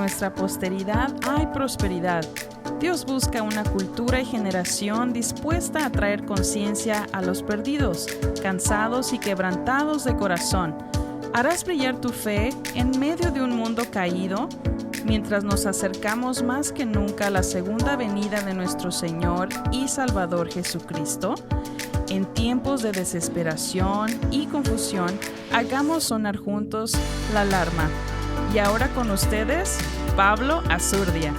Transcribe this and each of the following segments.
nuestra posteridad hay prosperidad. Dios busca una cultura y generación dispuesta a traer conciencia a los perdidos, cansados y quebrantados de corazón. ¿Harás brillar tu fe en medio de un mundo caído? Mientras nos acercamos más que nunca a la segunda venida de nuestro Señor y Salvador Jesucristo, en tiempos de desesperación y confusión, hagamos sonar juntos la alarma. Y ahora con ustedes, Pablo Azurdia.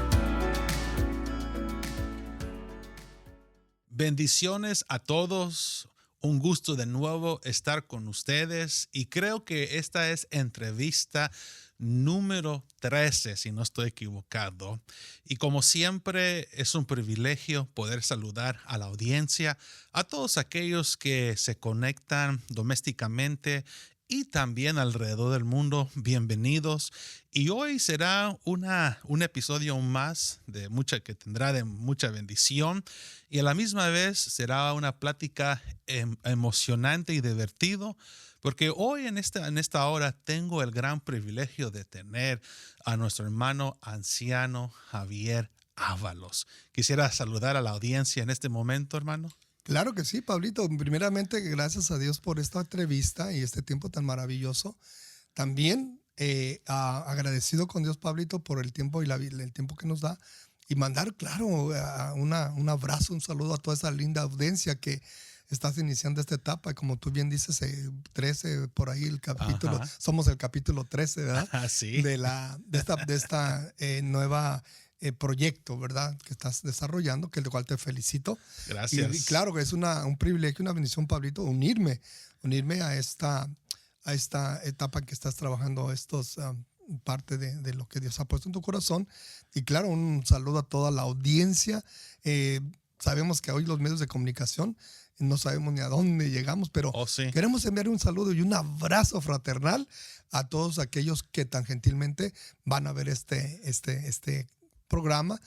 Bendiciones a todos. Un gusto de nuevo estar con ustedes y creo que esta es entrevista número 13, si no estoy equivocado. Y como siempre, es un privilegio poder saludar a la audiencia, a todos aquellos que se conectan domésticamente y también alrededor del mundo. Bienvenidos. Y hoy será un episodio más que tendrá de mucha bendición y a la misma vez será una plática emocionante y divertido. Porque hoy en esta hora tengo el gran privilegio de tener a nuestro hermano anciano Javier Ábalos. Quisiera saludar a la audiencia en este momento, hermano. Claro que sí, Pablito. Primeramente, gracias a Dios por esta entrevista y este tiempo tan maravilloso. También agradecido con Dios, Pablito, por el tiempo y el tiempo que nos da. Y mandar, claro, un abrazo, un saludo a toda esa linda audiencia que estás iniciando esta etapa. Como tú bien dices, 13 por ahí el capítulo. Ajá. Somos el capítulo 13, ¿verdad? Sí. De esta nueva proyecto, ¿verdad? Que estás desarrollando, que el cual te felicito. Gracias. Y claro que es un privilegio, una bendición, Pablito, unirme a esta etapa que estás trabajando, parte de lo que Dios ha puesto en tu corazón. Y claro, un saludo a toda la audiencia. Sabemos que hoy los medios de comunicación no sabemos ni a dónde llegamos, pero sí. Queremos enviar un saludo y un abrazo fraternal a todos aquellos que tan gentilmente van a ver este programa,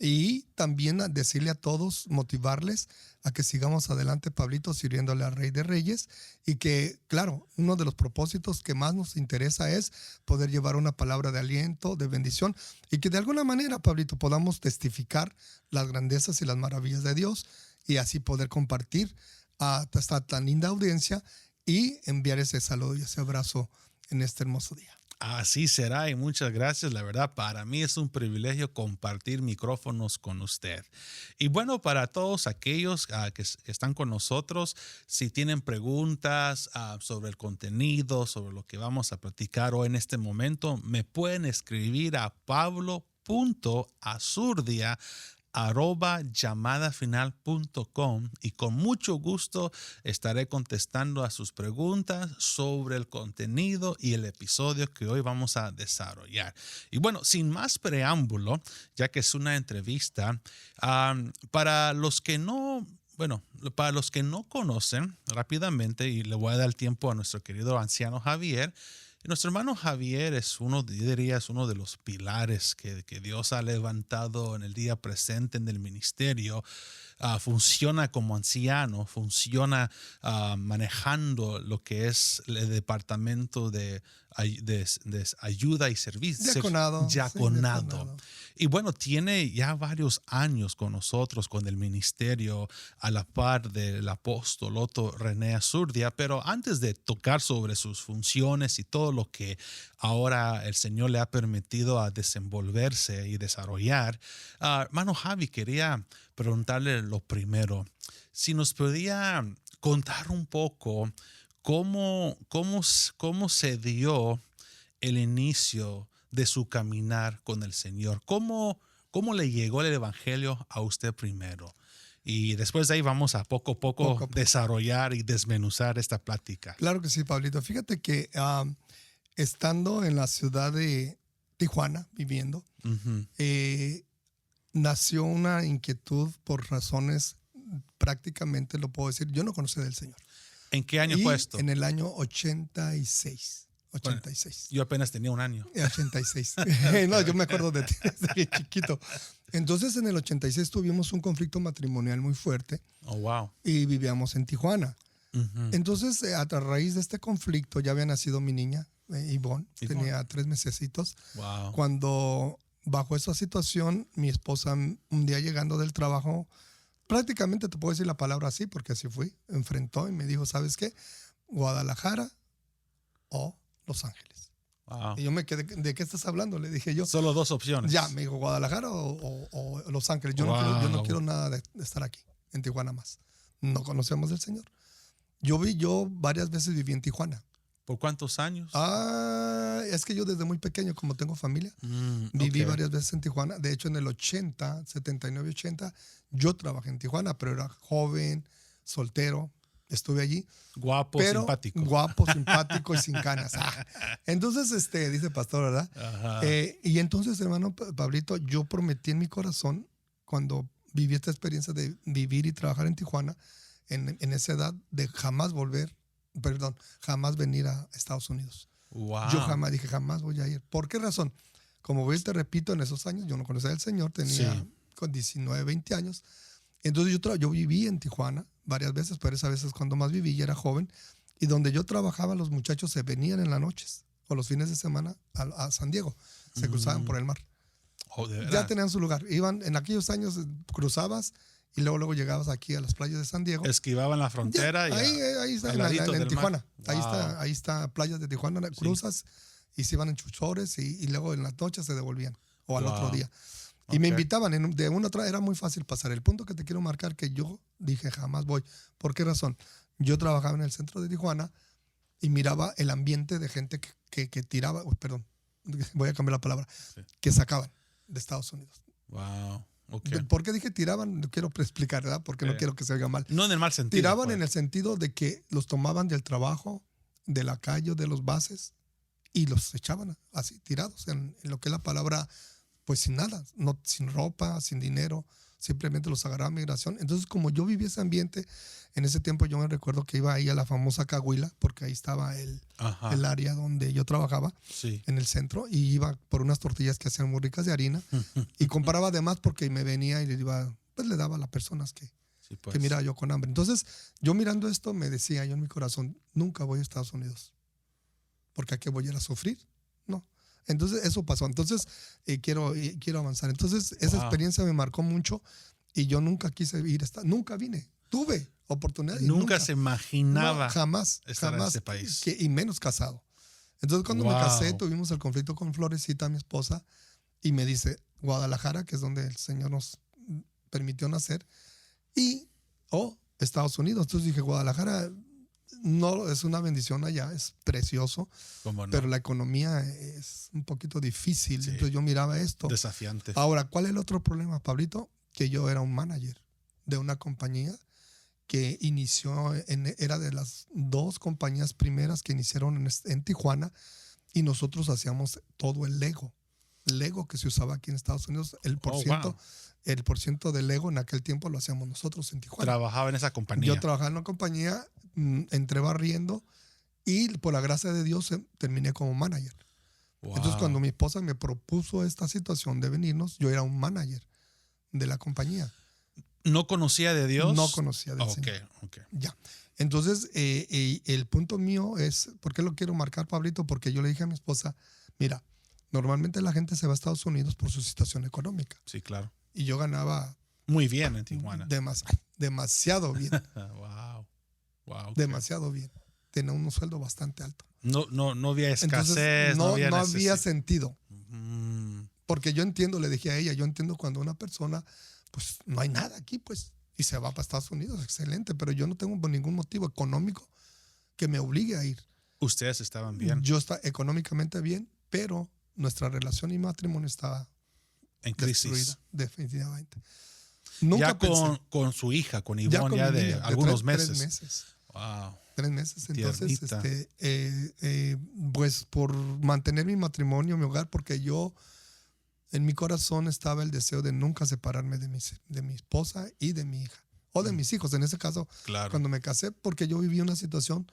y también a decirle a todos, motivarles a que sigamos adelante, Pablito, sirviéndole al Rey de Reyes, y que, claro, uno de los propósitos que más nos interesa es poder llevar una palabra de aliento, de bendición, y que de alguna manera, Pablito, podamos testificar las grandezas y las maravillas de Dios, y así poder compartir a esta tan linda audiencia y enviar ese saludo y ese abrazo en este hermoso día. Así será y muchas gracias. La verdad, para mí es un privilegio compartir micrófonos con usted. Y bueno, para todos aquellos que están con nosotros, si tienen preguntas sobre el contenido, sobre lo que vamos a platicar hoy en este momento, me pueden escribir a pablo.azurdia@llamadafinal.com y con mucho gusto estaré contestando a sus preguntas sobre el contenido y el episodio que hoy vamos a desarrollar. Y bueno, sin más preámbulo, ya que es una entrevista, para los que no conocen rápidamente, y le voy a dar tiempo a nuestro querido anciano Javier. Nuestro hermano Javier es uno de los pilares que Dios ha levantado en el día presente en el ministerio. Funciona como anciano, funciona manejando lo que es el departamento de ayuda y servicio. Diaconado. Sí, diaconado. Y bueno, tiene ya varios años con nosotros, con el ministerio, a la par del apóstol Otto René Azurdia. Pero antes de tocar sobre sus funciones y todo lo que ahora el Señor le ha permitido a desenvolverse y desarrollar, hermano Javi, quería preguntarle lo primero. Si nos podía contar un poco cómo se dio el inicio de su caminar con el Señor. ¿Cómo le llegó el evangelio a usted primero? Y después de ahí vamos a poco a poco desarrollar y desmenuzar esta plática. Claro que sí, Pablito. Fíjate que estando en la ciudad de Tijuana, viviendo, nació una inquietud por razones, prácticamente lo puedo decir, yo no conocía del Señor. ¿En qué año fue esto? En el año 86. Bueno, yo apenas tenía un año. 86. No, yo me acuerdo de ti desde bien chiquito. Entonces, en el 86 tuvimos un conflicto matrimonial muy fuerte. Oh, wow. Y vivíamos en Tijuana. Entonces, a raíz de este conflicto, ya había nacido mi niña, Ivonne, tenía 3 mesecitos. Wow. Cuando bajo esa situación, mi esposa un día llegando del trabajo, prácticamente te puedo decir la palabra así, porque así fui, enfrentó y me dijo, ¿sabes qué? Guadalajara o Los Ángeles. Wow. Y yo me quedé, ¿de qué estás hablando? Le dije yo. Solo 2 opciones. Ya, me dijo, Guadalajara o Los Ángeles. Yo no quiero nada de estar aquí, en Tijuana más. No conocemos del Señor. Yo varias veces viví en Tijuana. ¿Por cuántos años? Es que yo desde muy pequeño, como tengo familia, viví varias veces en Tijuana. De hecho, en el 80, 79, 80, yo trabajé en Tijuana, pero era joven, soltero, estuve allí. Guapo, simpático. Guapo, simpático y sin canas. Entonces, dice pastor, ¿verdad? Ajá. Y entonces, hermano Pablito, yo prometí en mi corazón, cuando viví esta experiencia de vivir y trabajar en Tijuana, en esa edad, de jamás venir a Estados Unidos. Wow. Yo jamás voy a ir. ¿Por qué razón? Como te repito, en esos años yo no conocía al Señor, tenía con 19, 20 años. Entonces yo viví en Tijuana varias veces, pero esas veces cuando más viví ya era joven. Y donde yo trabajaba, los muchachos se venían en las noches o los fines de semana a San Diego. Se cruzaban por el mar. Oh, ¿de verdad? Ya tenían su lugar. Iban, en aquellos años cruzabas y luego llegabas aquí a las playas de San Diego. Esquivaban la frontera. Ya, ahí está, en Tijuana. Wow. Ahí está playas de Tijuana, cruzas y se iban en chuchores y luego en las noches se devolvían o al otro día. Y me invitaban, de una otra, era muy fácil pasar. El punto que te quiero marcar que yo dije jamás voy. ¿Por qué razón? Yo trabajaba en el centro de Tijuana y miraba el ambiente de gente que tiraba, voy a cambiar la palabra, que sacaban de Estados Unidos. Wow. Okay. ¿Por qué dije tiraban? No quiero explicar, ¿verdad? Porque no quiero que se oiga mal. No en el mal sentido. Tiraban pues. en el sentido de que los tomaban del trabajo, de la calle, de los bases y los echaban así, tirados en lo que es la palabra, pues sin nada, sin ropa, sin dinero, simplemente los agarraba migración. Entonces, como yo vivía ese ambiente, en ese tiempo yo me recuerdo que iba ahí a la famosa Cahuila, porque ahí estaba el área donde yo trabajaba, en el centro, y iba por unas tortillas que hacían muy ricas de harina, y comparaba además porque me venía y le daba a las personas que miraba yo con hambre. Entonces, yo mirando esto, me decía yo en mi corazón, nunca voy a Estados Unidos, porque aquí voy a ir a sufrir. No. Entonces, eso pasó. Entonces, quiero avanzar. Entonces, esa experiencia me marcó mucho y yo nunca quise ir, nunca vine. Tuve oportunidad. Nunca se imaginaba jamás estar en ese país. Y menos casado. Entonces, cuando me casé, tuvimos el conflicto con Florecita, mi esposa, y me dice, Guadalajara, que es donde el Señor nos permitió nacer, o Estados Unidos. Entonces dije, Guadalajara no es una bendición allá, es precioso, ¿Cómo no? pero la economía es un poquito difícil. Entonces yo miraba esto. Desafiante. Ahora, ¿cuál es el otro problema, Pablito? Que yo era un manager de una compañía que inició, era de las 2 compañías primeras que iniciaron en Tijuana, y nosotros hacíamos todo el Lego que se usaba aquí en Estados Unidos, el por ciento del Lego en aquel tiempo lo hacíamos nosotros en Tijuana. Trabajaba en esa compañía. Yo trabajaba en una compañía, entré barriendo y por la gracia de Dios terminé como manager. Wow. Entonces cuando mi esposa me propuso esta situación de venirnos, yo era un manager de la compañía. ¿No conocía de Dios? No conocía del Señor. Okay. Ya. Entonces, el punto mío es, ¿por qué lo quiero marcar, Pablito? Porque yo le dije a mi esposa, mira, normalmente la gente se va a Estados Unidos por su situación económica. Sí, claro. Y yo ganaba muy bien en Tijuana. Demasiado bien. Wow. Demasiado bien. Tenía un sueldo bastante alto. No había escasez. Entonces, no había sentido. Mm. Porque yo entiendo, le dije a ella, yo entiendo cuando una persona, pues no hay nada aquí, pues, y se va para Estados Unidos, excelente, pero yo no tengo ningún motivo económico que me obligue a ir. Ustedes estaban bien. Yo estaba económicamente bien, pero nuestra relación y matrimonio estaba en crisis. Destruida, definitivamente. Nunca con su hija, con Ivonne, ya de algunos meses. 3 meses. Wow. 3 meses. Entonces, pues por mantener mi matrimonio, mi hogar, porque yo, en mi corazón estaba el deseo de nunca separarme de mi esposa y de mi hija. O de mis hijos, en ese caso, claro. Cuando me casé, porque yo viví una situación,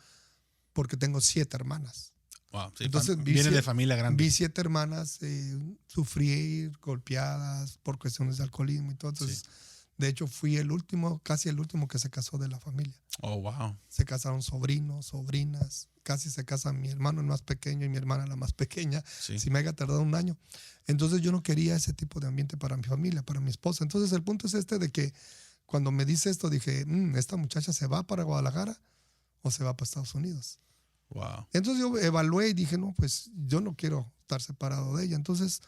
porque tengo 7 hermanas. Wow, sí, entonces viene de familia grande. Vi 7 hermanas sufrir, golpeadas por cuestiones de alcoholismo y todo. Entonces De hecho, fui el último, casi el último que se casó de la familia. Oh, wow. Se casaron sobrinos, sobrinas. Casi se casan mi hermano, el más pequeño, y mi hermana, la más pequeña. Sí. Si me haya tardado un año. Entonces yo no quería ese tipo de ambiente para mi familia, para mi esposa. Entonces el punto es de que cuando me dice esto, dije, ¿esta muchacha se va para Guadalajara o se va para Estados Unidos? Wow. Entonces yo evalué y dije, no, pues yo no quiero estar separado de ella. Entonces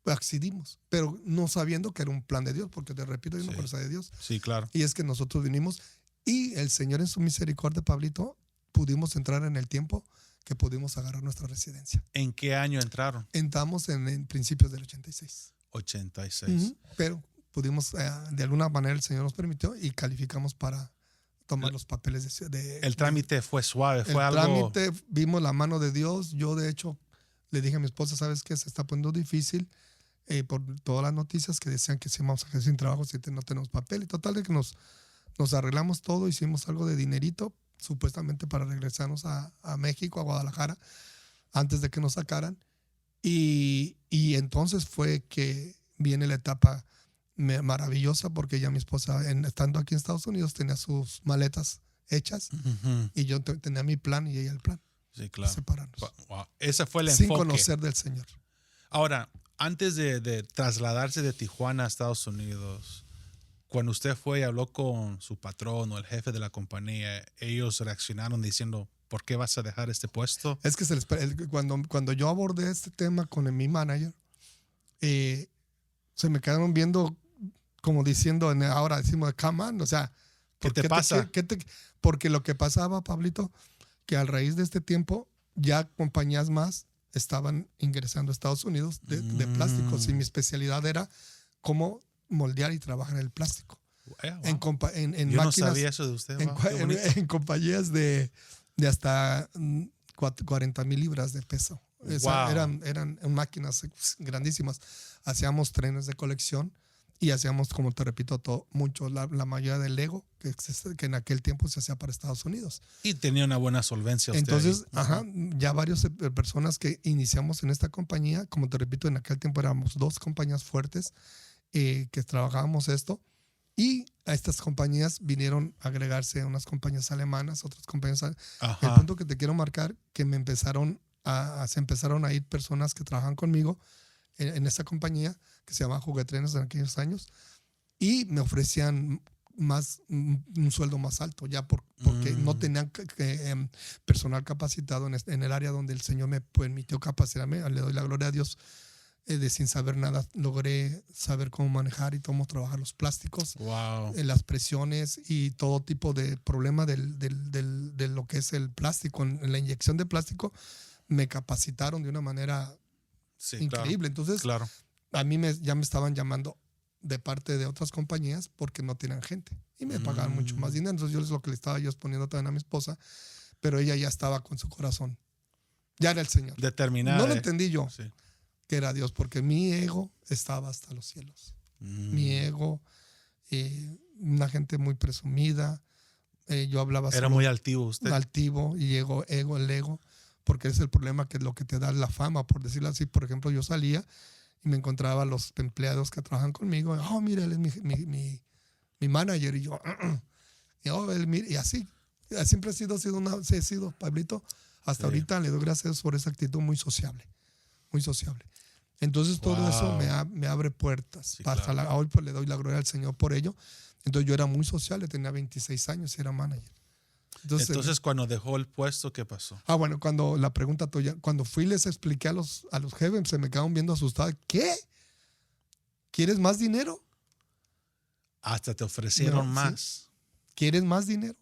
pues, accedimos, pero no sabiendo que era un plan de Dios, porque te repito, hay una fuerza de Dios. Sí, claro. Y es que nosotros vinimos y el Señor en su misericordia, Pablito, pudimos entrar en el tiempo que pudimos agarrar nuestra residencia. ¿En qué año entraron? Entramos en principios del 86. 86. Pero pudimos, de alguna manera el Señor nos permitió y calificamos para tomar los papeles el trámite fue suave, fue el algo... trámite, vimos la mano de Dios. Yo, de hecho, le dije a mi esposa, ¿sabes qué? Se está poniendo difícil por todas las noticias que decían que si vamos a quedar sin trabajo, si no tenemos papel. Y total de que nos arreglamos todo, hicimos algo de dinerito, supuestamente para regresarnos a México, a Guadalajara, antes de que nos sacaran. Y entonces fue que viene la etapa maravillosa, porque ya mi esposa, estando aquí en Estados Unidos, tenía sus maletas hechas y yo tenía mi plan y ella el plan. Sí, claro. Separarnos. Wow. Ese fue el Sin enfoque. conocer del Señor. Ahora, antes de trasladarse de Tijuana a Estados Unidos, cuando usted fue y habló con su patrón o el jefe de la compañía, ellos reaccionaron diciendo, ¿por qué vas a dejar este puesto? Es que cuando yo abordé este tema con mi manager, se me quedaron viendo como diciendo, ahora decimos, come on, o sea, ¿qué te pasa? Porque lo que pasaba, Pablito, que a raíz de este tiempo ya compañías más estaban ingresando a Estados Unidos de plásticos, y mi especialidad era cómo moldear y trabajar en el plástico. Wow. En Yo máquinas, no sabía eso de usted. Wow, en compañías de hasta 40,000 libras de peso. Wow. Eran máquinas grandísimas. Hacíamos trenes de colección y hacíamos, como te repito, la mayoría del Lego que en aquel tiempo se hacía para Estados Unidos. Y tenía una buena solvencia usted. Entonces, ya varias personas que iniciamos en esta compañía, como te repito, en aquel tiempo éramos 2 compañías fuertes que trabajábamos esto, y a estas compañías vinieron a agregarse unas compañías alemanas, otras compañías. El punto que te quiero marcar, que se empezaron a ir personas que trabajan conmigo en esta compañía que se llama Juguetrenes en aquellos años, y me ofrecían un sueldo más alto, ya porque no tenían personal capacitado en el área donde el Señor me permitió capacitarme. Le doy la gloria a Dios. Sin saber nada, logré saber cómo manejar y cómo trabajar los plásticos, wow, las presiones y todo tipo de problema de lo que es el plástico. En la inyección de plástico me capacitaron de una manera increíble. Claro, Entonces, claro. a mí ya me estaban llamando de parte de otras compañías porque no tenían gente y me pagaban mucho más dinero. Entonces, yo es lo que le estaba yo exponiendo también a mi esposa, pero ella ya estaba con su corazón. Ya era el Señor. Determinada. No lo entendí yo. Sí. Que era Dios, porque mi ego estaba hasta los cielos. Mi ego, una gente muy presumida. Yo hablaba. Era muy altivo usted. Altivo, y el ego, porque es el problema, que es lo que te da la fama, por decirlo así. Por ejemplo, yo salía y me encontraba a los empleados que trabajan conmigo. Oh, mira, él es mi manager. Y yo, y así. Siempre he sido, Pablito, hasta ahorita le doy gracias por esa actitud muy sociable. Muy sociable. Entonces todo eso me abre puertas. Sí, Hasta claro. hoy pues le doy la gloria al Señor por ello. Entonces yo era muy sociable, tenía 26 años y era manager. Entonces cuando dejó el puesto, ¿qué pasó? Bueno, la pregunta tuya, cuando fui les expliqué a los jefes, se me quedaron viendo asustados. ¿Qué? ¿Quieres más dinero? Hasta te ofrecieron No, más. ¿sí? ¿Quieres más dinero?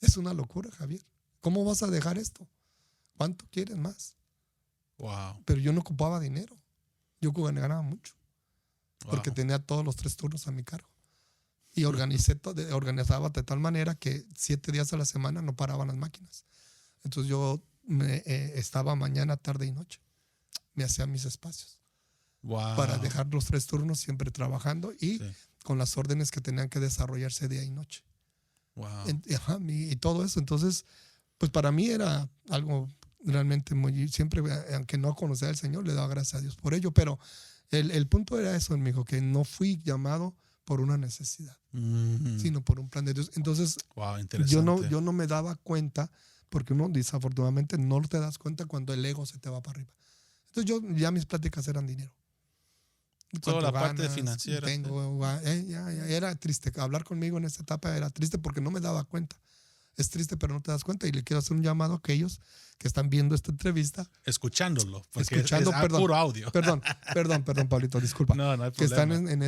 Es una locura, Javier. ¿Cómo vas a dejar esto? ¿Cuánto quieres más? Wow. Pero yo no ocupaba dinero. Yo ganaba mucho. Porque tenía todos los 3 turnos a mi cargo. Y organizaba de tal manera que 7 días a la semana no paraban las máquinas. Entonces yo estaba mañana, tarde y noche. Me hacía mis espacios. Wow. Para dejar los 3 turnos siempre trabajando y con las órdenes que tenían que desarrollarse día y noche. Wow. Y todo eso. Entonces, pues para mí era algo realmente siempre, aunque no conocía al Señor, le daba gracias a Dios por ello. Pero el punto era eso, amigo, que no fui llamado por una necesidad, Mm. sino por un plan de Dios. Entonces, Wow, interesante. yo no me daba cuenta, porque uno desafortunadamente no te das cuenta cuando el ego se te va para arriba. Entonces ya mis pláticas eran dinero. Toda la ¿Cuánto parte ganas? financiera. Tengo, ya era triste. Hablar conmigo en esta etapa era triste porque no me daba cuenta. Es triste, pero no te das cuenta. Y le quiero hacer un llamado a aquellos que están viendo esta entrevista. Escuchándolo, porque Escuchando, es perdón. puro audio. Perdón, Pablito, disculpa. No, no hay Que están problema. en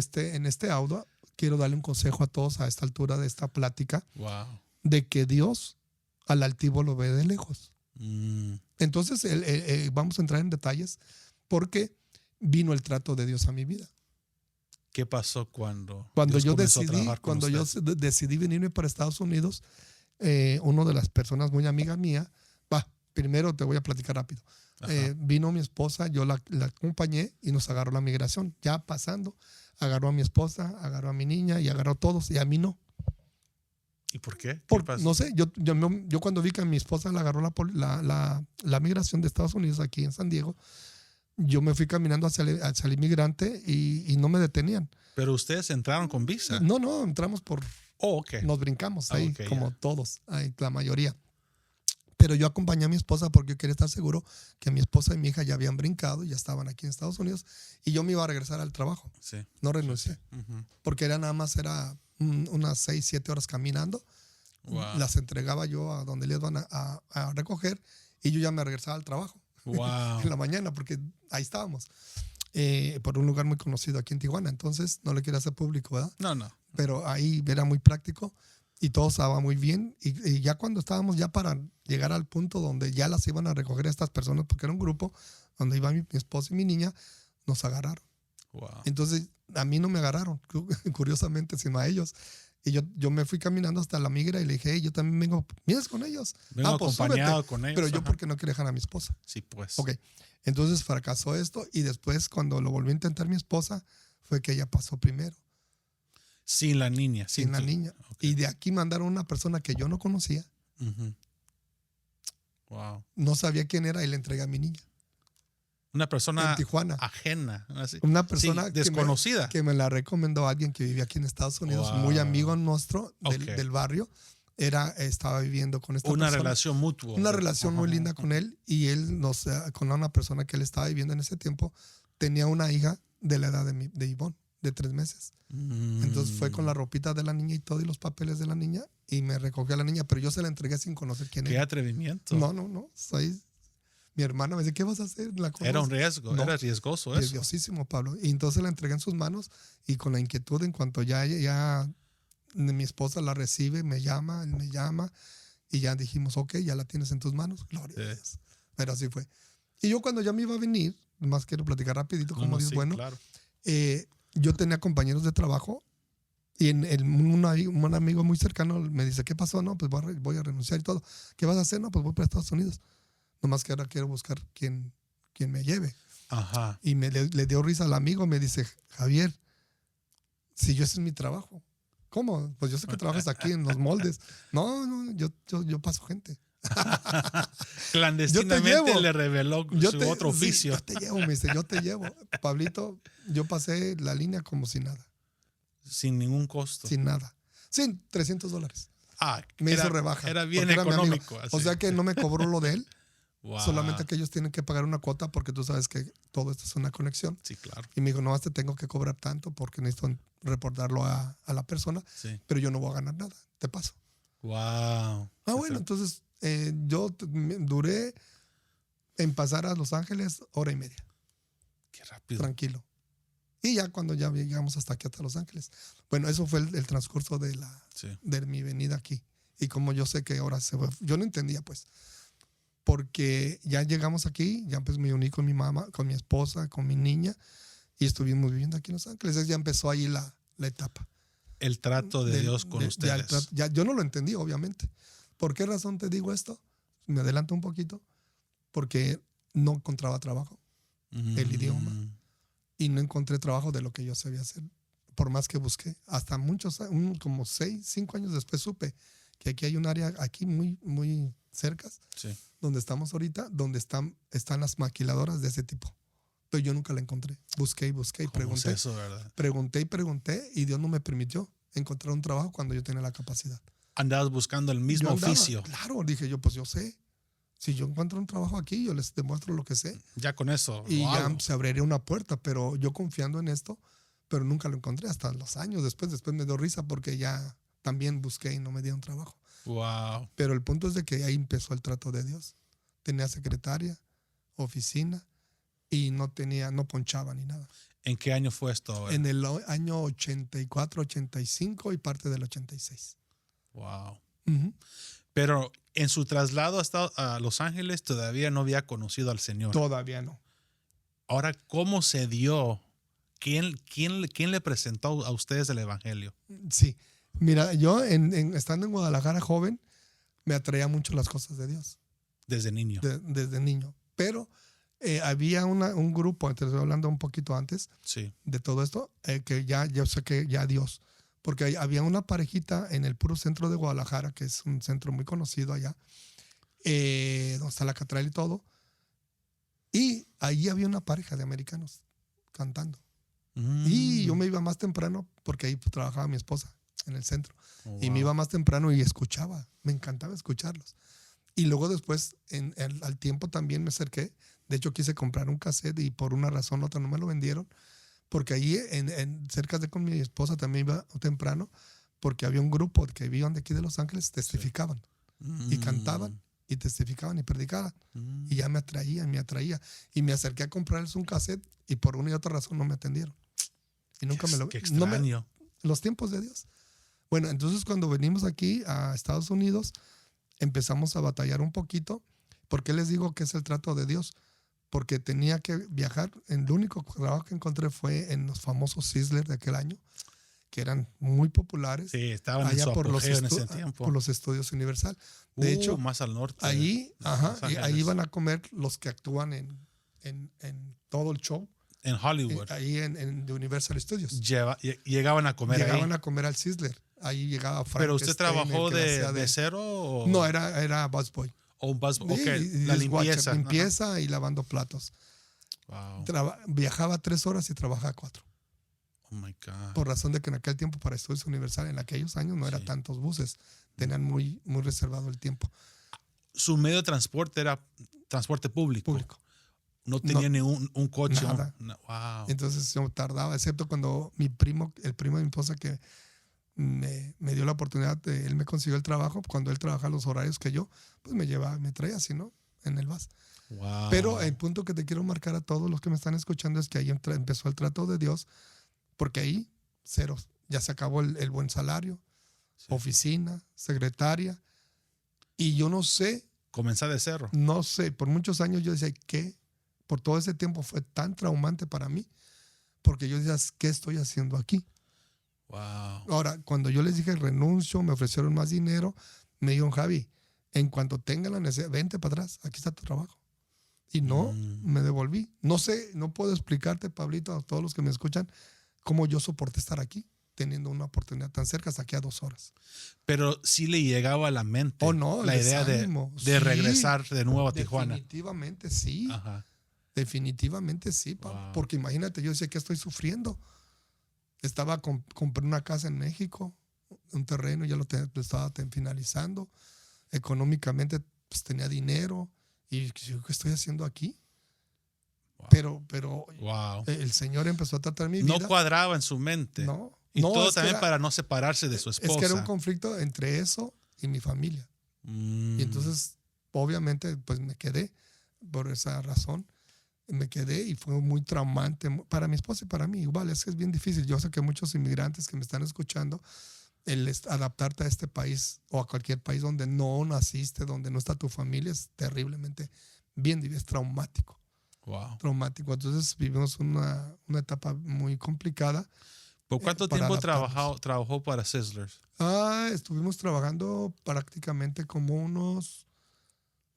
este audio. Quiero darle un consejo a todos a esta altura de esta plática, Wow. de que Dios al altivo lo ve de lejos. Mm. Entonces, vamos a entrar en detalles porque vino el trato de Dios a mi vida. ¿Qué pasó cuando Cuando Dios yo comenzó a decidí, trabajar con cuando yo usted? decidí venirme para Estados Unidos, una de las personas muy amiga mía, primero te voy a platicar rápido. Ajá. Vino mi esposa, yo la acompañé y nos agarró la migración. Ya pasando, agarró a mi esposa, agarró a mi niña y agarró a todos, y a mí no. ¿Y por qué? ¿Qué pasó? No sé, yo cuando vi que a mi esposa le agarró la migración de Estados Unidos aquí en San Diego, yo me fui caminando hacia el inmigrante y no me detenían. Pero ustedes entraron con visa. No, entramos Oh, ok. nos brincamos ahí, Ok, como ya. todos, ahí, la mayoría. Pero yo acompañé a mi esposa porque yo quería estar seguro que mi esposa y mi hija ya habían brincado, ya estaban aquí en Estados Unidos, y yo me iba a regresar al trabajo. Sí. No renuncié, Ujú. porque era unas 6, 7 horas caminando. Wow. Las entregaba yo a donde les van a recoger, y yo ya me regresaba al trabajo Wow. en la mañana, porque ahí estábamos, por un lugar muy conocido aquí en Tijuana. Entonces no le quería hacer público, ¿verdad? No. Pero ahí era muy práctico y todo estaba muy bien. Y ya cuando estábamos ya para llegar al punto donde ya las iban a recoger a estas personas, porque era un grupo donde iba mi esposa y mi niña, nos agarraron. Wow. Entonces a mí no me agarraron, curiosamente, sino a ellos. Y yo me fui caminando hasta la migra y le dije, hey, yo también vengo, ¿vienes con ellos? Vengo Pues acompañado súbete. con ellos. Pero yo Ajá. porque no quería dejar a mi esposa. Sí, pues. Ok, entonces fracasó esto, y después cuando lo volvió a intentar mi esposa, fue que ella pasó primero. Sin la niña. Sin la tú. niña. Ok. Y de aquí mandaron a una persona que yo no conocía, Ujú. Wow. no sabía quién era, y le entregué a mi niña Una persona en Tijuana. ajena. Así. Una persona Sí, desconocida. que me la recomendó alguien que vivía aquí en Estados Unidos, Wow. muy amigo nuestro Ok. del barrio. Estaba viviendo con esta Una persona. relación mutua. Una relación muy linda con él, y él con una persona que él estaba viviendo en ese tiempo, tenía una hija de la edad de Ivonne, de 3 meses. Entonces fue con la ropita de la niña y todo, y los papeles de la niña, y me recogió a la niña, pero yo se la entregué sin conocer quién Qué era. atrevimiento. No. Mi hermana me dice, ¿qué vas a hacer? Era un riesgo. No. Era riesgoso eso. Riesgosísimo, Pablo. Y entonces la entregué en sus manos, y con la inquietud, en cuanto ya mi esposa la recibe, me llama, él me llama, y ya dijimos, ok, ya la tienes en tus manos, gloria a Dios. Pero así fue. Y yo cuando ya me iba a venir, más quiero platicar rapidito como Dios sí, bueno, claro. yo tenía compañeros de trabajo, y un amigo muy cercano me dice, ¿qué pasó? No, pues voy a renunciar y todo. ¿Qué vas a hacer? No, pues voy para Estados Unidos. Nomás que ahora quiero buscar quien me lleve. Ajá. Y le dio risa al amigo, me dice, Javier, si ese es mi trabajo. ¿Cómo? Pues yo sé que trabajas aquí en los moldes. No, yo paso gente. Clandestinamente le reveló su otro oficio. Sí, yo te llevo, me dice, yo te llevo. Pablito, yo pasé la línea como si nada. Sin ningún costo. Sin nada. Sin $300. Me hizo rebaja. Era bien porque era mi amigo. económico. Así. O sea que no me cobró lo de él. Wow. Solamente que ellos tienen que pagar una cuota, porque tú sabes que todo esto es una conexión. Sí, claro. Y me dijo, no, te tengo que cobrar tanto porque necesito reportarlo a la persona, Sí. pero yo no voy a ganar nada. Te paso. Wow. Bueno, entonces yo duré en pasar a Los Ángeles 1:30. Qué rápido. Tranquilo. Y ya cuando ya llegamos hasta aquí, hasta Los Ángeles. Bueno, eso fue el transcurso de mi venida aquí. Y como yo sé que ahora se fue, yo no entendía, pues. Porque ya llegamos aquí, ya pues me uní con mi mamá, con mi esposa, con mi niña, y estuvimos viviendo aquí en Los Ángeles. Entonces ya empezó ahí la etapa. El trato de Dios con ustedes. Yo no lo entendí, obviamente. ¿Por qué razón te digo esto? Me adelanto un poquito. Porque no encontraba trabajo, el idioma, y no encontré trabajo de lo que yo sabía hacer, por más que busqué. Hasta como 5 años después supe que aquí hay un área aquí muy, muy cerca, Sí. donde estamos ahorita, donde están las maquiladoras de ese tipo, pero yo nunca la encontré. Busqué y busqué y ¿Cómo pregunté. es eso, verdad? Pregunté y pregunté y Dios no me permitió encontrar un trabajo cuando yo tenía la capacidad. Andabas buscando el mismo Yo andaba, oficio. Claro, dije yo, pues yo sé. Si yo encuentro un trabajo aquí, yo les demuestro lo que sé. Ya con eso. Y lo ya hago. se abriría una puerta, pero yo confiando en esto, pero nunca lo encontré hasta los años después. Después me dio risa porque ya también busqué y no me dieron trabajo. Wow. Pero el punto es de que ahí empezó el trato de Dios. Tenía secretaria, oficina y no ponchaba ni nada. ¿En qué año fue esto ahora? En el año 84, 85 y parte del 86. Wow. Ujú. Pero en su traslado hasta a Los Ángeles todavía no había conocido al Señor. Todavía no. Ahora, ¿cómo se dio? ¿Quién le presentó a ustedes el Evangelio? Sí. Mira, yo estando en Guadalajara joven, me atraía mucho las cosas de Dios. Desde niño. Desde niño. Pero había un grupo, te estoy hablando un poquito antes Sí. de todo esto, que yo sé que ya Dios, porque había una parejita en el puro centro de Guadalajara, que es un centro muy conocido allá, donde está la catedral y todo, y ahí había una pareja de americanos cantando. Y yo me iba más temprano, porque ahí trabajaba mi esposa en el centro, Oh, y me iba más temprano y escuchaba, me encantaba escucharlos. Y luego después, al tiempo también me acerqué. De hecho, quise comprar un cassette y por una razón u otra no me lo vendieron. Porque ahí, cerca de con mi esposa, también iba temprano, porque había un grupo que vivían de aquí de Los Ángeles, testificaban. Y cantaban, y testificaban y predicaban. Y ya me atraía. Y me acerqué a comprarles un cassette y por una y otra razón no me atendieron. Y nunca me lo... Qué extraño. Los tiempos de Dios. Bueno, entonces cuando venimos aquí a Estados Unidos, empezamos a batallar un poquito. ¿Por qué les digo que es el trato de Dios? Porque tenía que viajar. El único trabajo que encontré fue en los famosos Sizzler de aquel año, que eran muy populares. Sí, estaban allá en su por apogeo en ese tiempo. por los estudios Universal. De hecho, más al norte. ahí, Los y ahí Ángeles. iban a comer los que actúan en todo el show. En Hollywood. Ahí en The Universal Studios. Llegaban a comer Llegaban ahí. a comer al Sizzler. Ahí llegaba Frank. ¿Pero usted trabajó el que de hacía mesero? O, No, era busboy. o un bus, Sí, ok, y la dishwasher, limpieza. limpieza y lavando platos. Wow. Viajaba 3 horas y trabajaba 4. Oh my God. Por razón de que en aquel tiempo para Estudios Universal, en aquellos años no era Sí. tantos buses. Tenían muy, muy reservado el tiempo. Su medio de transporte era transporte público. No tenía ni un coche. Nada. Wow. Entonces yo tardaba, excepto cuando el primo de mi esposa que me dio la oportunidad, él me consiguió el trabajo, cuando él trabajaba los horarios que yo, pues me traía así, ¿no? En el bus. Wow. Pero el punto que te quiero marcar a todos los que me están escuchando es que ahí empezó el trato de Dios, porque ahí, cero, ya se acabó el buen salario, Sí. oficina, secretaria, y yo no sé, Comenzar de cero. por muchos años yo decía, ¿qué? Por todo ese tiempo fue tan traumante para mí, porque yo decía, ¿qué estoy haciendo aquí? Wow. Ahora, cuando yo les dije renuncio, me ofrecieron más dinero, me dijeron, Javi, en cuanto tenga la necesidad, vente para atrás, aquí está tu trabajo. Y no, me devolví. No sé, no puedo explicarte, Pablito, a todos los que me escuchan, cómo yo soporté estar aquí, teniendo una oportunidad tan cerca, hasta aquí a 2 horas. Pero sí le llegaba a la mente Oh, no, la el idea desánimo. de Sí. regresar de nuevo a Tijuana. Definitivamente sí. Ajá. Definitivamente sí, Pablo. Wow. Porque imagínate, yo decía que estoy sufriendo. Compré una casa en México, un terreno, ya lo estaba finalizando. Económicamente, pues tenía dinero. Y yo, ¿qué estoy haciendo aquí? Wow. Pero Wow. el Señor empezó a tratar mi vida. No cuadraba en su mente. No. Y No, todo es que también para no separarse de su esposa. Es que era un conflicto entre eso y mi familia. Y entonces, obviamente, pues me quedé por esa razón. Me quedé y fue muy traumante para mi esposa y para mí. Igual, es que es bien difícil. Yo sé que muchos inmigrantes que me están escuchando, el adaptarte a este país o a cualquier país donde no naciste, donde no está tu familia, es terriblemente bien difícil, es traumático. Wow. Traumático. Entonces vivimos una etapa muy complicada. ¿Por cuánto para tiempo adaptarnos. trabajó para Sizzlers? Estuvimos trabajando prácticamente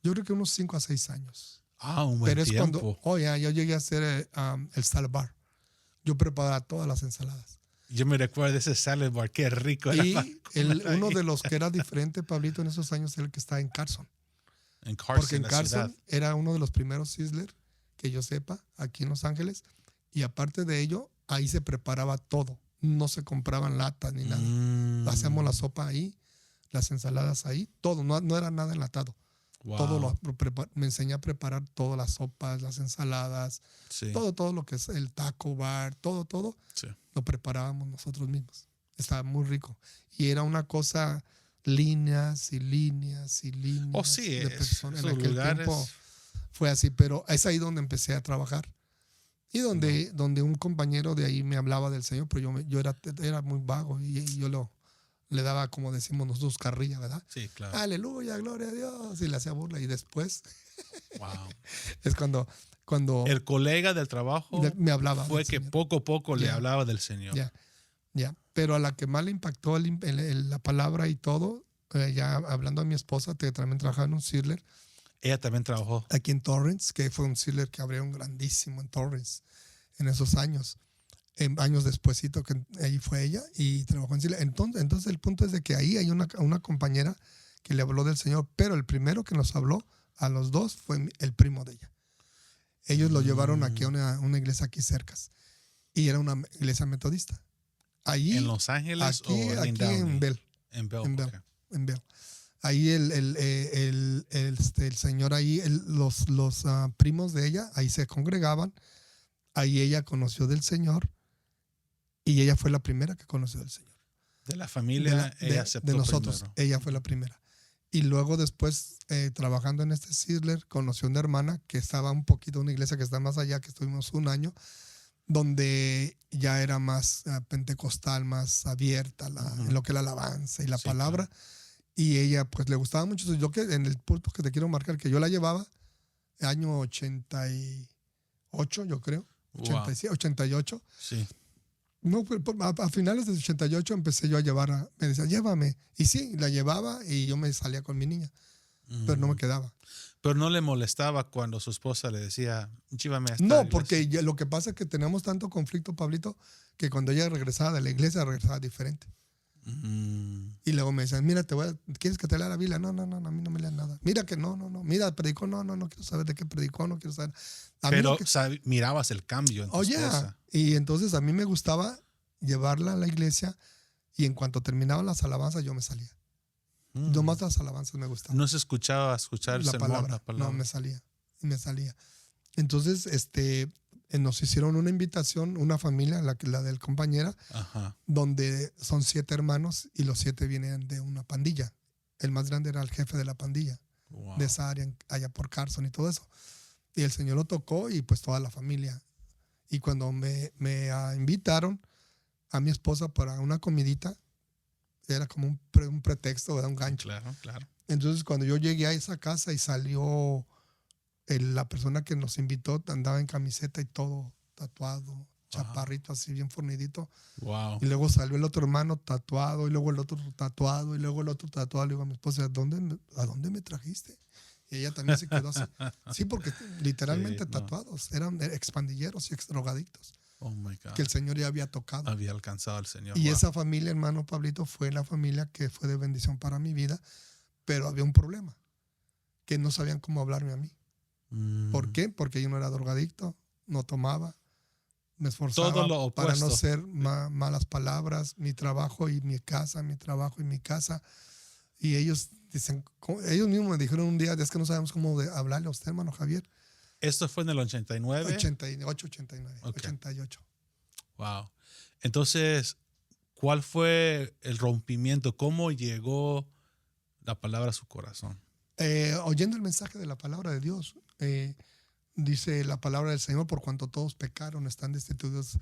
yo creo que unos 5 a 6 años. Un buen Pero es tiempo. cuando, yo llegué a hacer el salad bar. Yo preparaba todas las ensaladas. Yo me recuerdo de ese salad bar, qué rico era. Y para comer uno ahí. de los que era diferente, Pablito, en esos años era el que está en Carson. En Carson, Porque en la Carson ciudad. era uno de los primeros Sizzler que yo sepa, aquí en Los Ángeles. Y aparte de ello, ahí se preparaba todo. No se compraban latas ni nada. Hacíamos la sopa ahí, las ensaladas ahí, todo. No era nada enlatado. Wow. Todo me enseñé a preparar todas las sopas, las ensaladas, Sí. todo lo que es el taco bar, todo Sí. lo preparábamos nosotros mismos. Estaba muy rico. Y era una cosa, líneas y líneas y líneas Oh, sí, de personas. En esos aquel lugares. tiempo fue así, pero es ahí donde empecé a trabajar. Y donde un compañero de ahí me hablaba del Señor, pero yo era muy vago y yo le daba, como decimos nosotros, carrilla, ¿verdad? Sí, claro. Aleluya, gloria a Dios. Y le hacía burla. Y después Wow. es cuando El colega del trabajo me hablaba. fue del que Señor. poco a poco le Ya. hablaba del Señor. Ya. Pero a la que más le impactó la palabra y todo, ya hablando a mi esposa, que también trabajaba en un Sizzler Ella también trabajó. aquí en Torrance, que fue un Sizzler que abrieron grandísimo en Torrance en esos años. Años despuesito que ahí fue ella y trabajó en Sizzler. Entonces el punto es de que ahí hay una compañera que le habló del Señor, pero el primero que nos habló a los dos fue el primo de ella. Ellos lo llevaron aquí a una iglesia aquí cerca y era una iglesia metodista. Ahí, ¿En Los Ángeles o en aquí Downey? en Bell. En Bell. En Bell. Ok. En Bell. Ahí el señor ahí, los primos de ella, ahí se congregaban. Ahí ella conoció del Señor y ella fue la primera que conoció del Señor. De la familia, ella aceptó de nosotros, primero. ella fue la primera. Y luego después, trabajando en este Sizzler, conoció una hermana que estaba un poquito, una iglesia que está más allá, que estuvimos un año, donde ya era más pentecostal, más abierta en lo que es la alabanza y la palabra. Claro. Y ella pues le gustaba mucho. Yo que en el punto que te quiero marcar, que yo la llevaba, año 88, yo creo, 87, 88. Sí. No, a finales de 88 empecé yo a llevarla. Me decía, llévame. Y sí, la llevaba y yo me salía con mi niña, pero no me quedaba. Pero no le molestaba cuando su esposa le decía, llévame a esta No, iglesia. porque lo que pasa es que tenemos tanto conflicto, Pablito, que cuando ella regresaba de la iglesia, regresaba diferente. Y luego me decían, mira, ¿quieres que te lea la Biblia? No, a mí no me leas nada. Mira que no. Mira, predicó, no quiero saber de qué predicó, no quiero saber. Pero mirabas el cambio en tu esposa. Y entonces a mí me gustaba llevarla a la iglesia y en cuanto terminaban las alabanzas yo me salía. Nomás las alabanzas me gustaban. No se escuchaba escuchar la palabra. No, me salía. Entonces, nos hicieron una invitación, una familia, la del compañera, Ajá. donde son 7 hermanos y los 7 vienen de una pandilla. El más grande era el jefe de la pandilla, de esa área, allá por Carson y todo eso. Y el Señor lo tocó y pues toda la familia. Y cuando me invitaron a mi esposa para una comidita, era como un pretexto, ¿verdad? Un gancho. Claro. Entonces cuando yo llegué a esa casa y salió la persona que nos invitó, andaba en camiseta y todo tatuado, chaparrito, así bien fornidito. Wow. Y luego salió el otro hermano tatuado, y luego el otro tatuado, y luego el otro tatuado. Le digo a mi esposa, ¿a dónde me trajiste? Y ella también se quedó así. Sí, porque literalmente tatuados. Eran expandilleros y exdrogadictos. Oh my God. Que el Señor ya había tocado. Había alcanzado al Señor. Y esa familia, hermano Pablito, fue la familia que fue de bendición para mi vida. Pero había un problema. Que no sabían cómo hablarme a mí. ¿Por qué? Porque yo no era drogadicto, no tomaba. Me esforzaba todo lo opuesto. para no ser malas palabras, mi trabajo y mi casa, Y ellos mismos me dijeron un día, es que no sabemos cómo hablarle a usted, hermano Javier. ¿Esto fue en el 89? 88, 89, Okay. 88. Wow. Entonces, ¿cuál fue el rompimiento? ¿Cómo llegó la palabra a su corazón? Oyendo el mensaje de la palabra de Dios, dice la palabra del Señor, por cuanto todos pecaron, están destituidos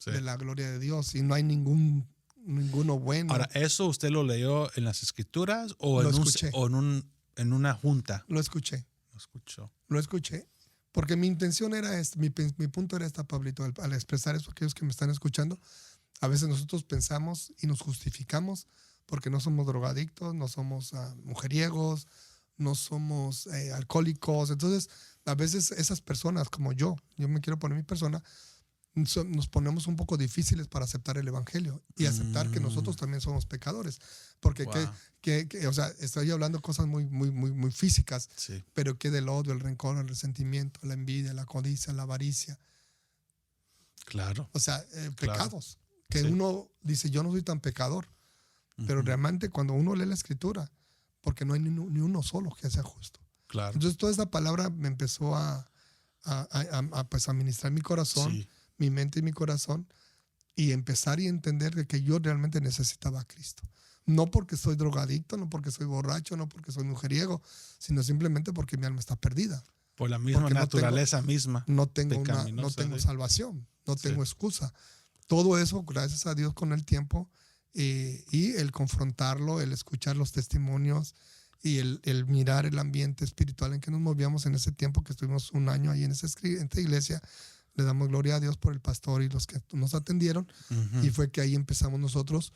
de la gloria de Dios y no hay ninguno bueno. Ahora, ¿eso usted lo leyó en las Escrituras o en una junta? Lo escuché. Lo escuchó. Lo escuché. Porque mi intención era mi punto era esta, Pablito, al expresar eso a aquellos que me están escuchando. A veces nosotros pensamos y nos justificamos porque no somos drogadictos, no somos mujeriegos, no somos alcohólicos. Entonces, a veces esas personas como yo me quiero poner mi persona, nos ponemos un poco difíciles para aceptar el evangelio y aceptar que nosotros también somos pecadores. Porque Wow. o sea, estoy hablando cosas muy físicas, Sí. pero que del odio, el rencor, el resentimiento, la envidia, la codicia, la avaricia. Claro. O sea, Claro. pecados. Que Sí. uno dice, yo no soy tan pecador. Pero Ujú. realmente cuando uno lee la escritura, porque no hay ni uno solo que sea justo. Claro. Entonces toda esta palabra me empezó pues, a ministrar mi corazón, Sí. mi mente y mi corazón, y empezar y entender de que yo realmente necesitaba a Cristo. No porque soy drogadicto, no porque soy borracho, no porque soy mujeriego, sino simplemente porque mi alma está perdida. Por la misma Porque no naturaleza misma. No tengo Pecaminosa, sí. salvación, no Sí. tengo excusa. Todo eso, gracias a Dios, con el tiempo y el confrontarlo, el escuchar los testimonios y el mirar el ambiente espiritual en que nos movíamos en ese tiempo que estuvimos un año ahí en esta iglesia. Le damos gloria a Dios por el pastor y los que nos atendieron. Ujú. Y fue que ahí empezamos nosotros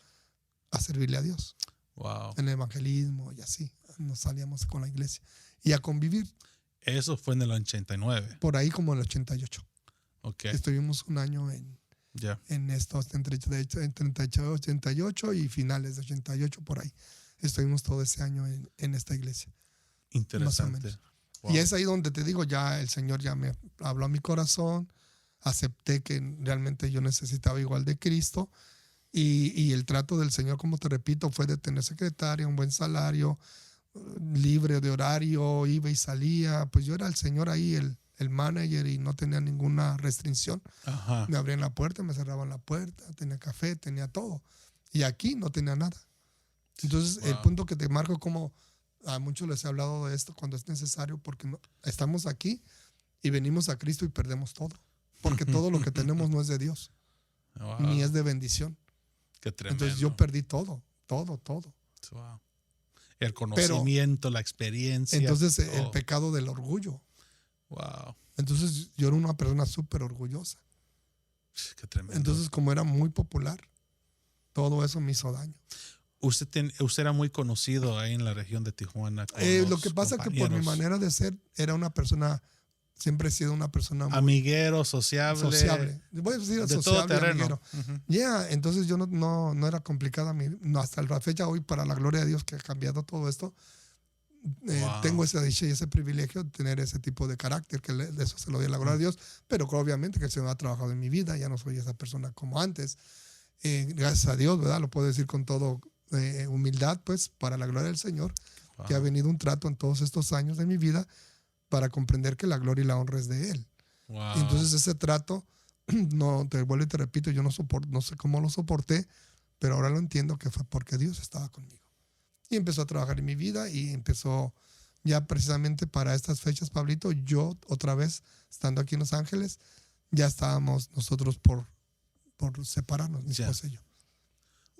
a servirle a Dios Wow. en el evangelismo y así. Nos salíamos con la iglesia y a convivir Eso fue en el 89. por ahí como en el 88. Ok. Estuvimos un año Ya. en estos entre 38, 88 y finales de 88 por ahí. Estuvimos todo ese año en esta iglesia. Interesante. menos. Wow. Y es ahí donde te digo, ya el Señor ya me habló a mi corazón, acepté que realmente yo necesitaba igual de Cristo y el trato del Señor, como te repito, fue de tener secretaria, un buen salario, libre de horario, iba y salía. Pues yo era el Señor ahí, el manager y no tenía ninguna restricción. Ajá. Me abrían la puerta, me cerraban la puerta, tenía café, tenía todo. Y aquí no tenía nada. Entonces, el Wow. punto que te marco, como a muchos les he hablado de esto cuando es necesario, porque estamos aquí y venimos a Cristo y perdemos todo. Porque todo lo que tenemos no es de Dios, Wow. ni es de bendición. Qué tremendo. Entonces yo perdí todo. Wow. El conocimiento, la experiencia. Entonces el todo. pecado del orgullo. Wow. Entonces yo era una persona súper orgullosa. Qué tremendo. Entonces como era muy popular, todo eso me hizo daño. Usted era muy conocido ahí en la región de Tijuana. Con Lo los que pasa es que por mi compañeros. manera de ser, era una persona, siempre he sido una persona muy Amiguero, sociable. sociable. Voy a decir De todo sociable, terreno. amiguero. Ujú. Entonces yo no era complicada. Hasta la fecha hoy, para la gloria de Dios que ha cambiado todo esto, Wow. tengo esa dicha y ese privilegio de tener ese tipo de carácter, que de eso se lo doy a la gloria a Dios, pero que obviamente que el Señor ha trabajado en mi vida, ya no soy esa persona como antes. Gracias a Dios, ¿verdad? Lo puedo decir con todo humildad, pues, para la gloria del Señor, Wow. que ha venido un trato en todos estos años de mi vida para comprender que la gloria y la honra es de Él. Wow. Y entonces ese trato, no te vuelvo y te repito, yo no sé cómo lo soporté, pero ahora lo entiendo que fue porque Dios estaba conmigo. Y empezó a trabajar en mi vida y empezó ya precisamente para estas fechas, Pablito, yo otra vez, estando aquí en Los Ángeles, ya estábamos nosotros por separarnos, mi Ya. esposa y yo.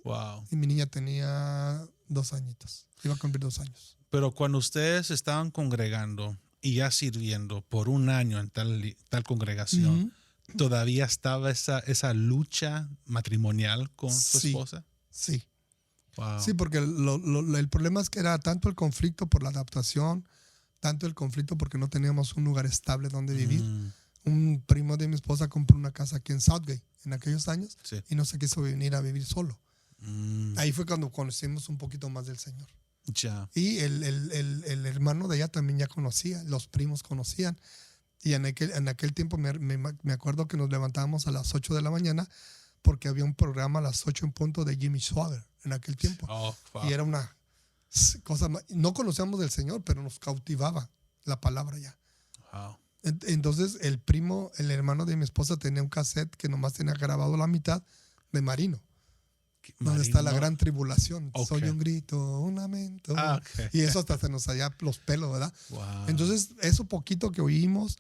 Wow. Y mi niña tenía 2 añitos, iba a cumplir 2 años. Pero cuando ustedes estaban congregando y ya sirviendo por un año en tal congregación, ¿todavía estaba esa lucha matrimonial con su Sí. esposa? Sí. Wow. Sí, porque el problema es que era tanto el conflicto por la adaptación, tanto el conflicto porque no teníamos un lugar estable donde vivir. Mm, Un primo de mi esposa compró una casa aquí en Southgate en aquellos años sí. y no se quiso venir a vivir solo. Mm, Ahí fue cuando conocimos un poquito más del Señor. ya. Y el hermano de ella también ya conocía, los primos conocían. Y en aquel tiempo me acuerdo que nos levantábamos a las 8 de la mañana porque había un programa a las 8 en punto de Jimmy Swaggart en aquel tiempo. Oh, wow. Y era una cosa, no conocíamos del Señor, pero nos cautivaba la palabra ya. Wow. Entonces el hermano de mi esposa tenía un cassette que nomás tenía grabado la mitad de Marino, donde está la Marino. gran tribulación. Ok. Soy un grito, un lamento. Ah, ok. Y eso hasta se nos salía los pelos, ¿verdad? Wow. Entonces, eso poquito que oímos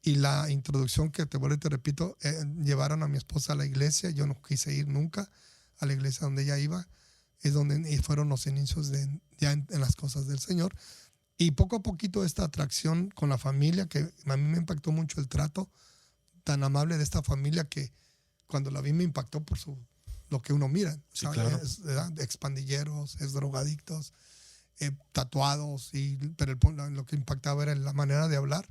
y la introducción que te vuelvo y te repito, llevaron a mi esposa a la iglesia. Yo no quise ir nunca a la iglesia donde ella iba. Es donde fueron los inicios ya en las cosas del Señor. Y poco a poquito esta atracción con la familia, que a mí me impactó mucho el trato tan amable de esta familia, que cuando la vi me impactó por lo que uno mira. Sí, ¿sabes? claro. ¿Verdad? Expandilleros, es drogadictos, tatuados, pero lo que impactaba era la manera de hablar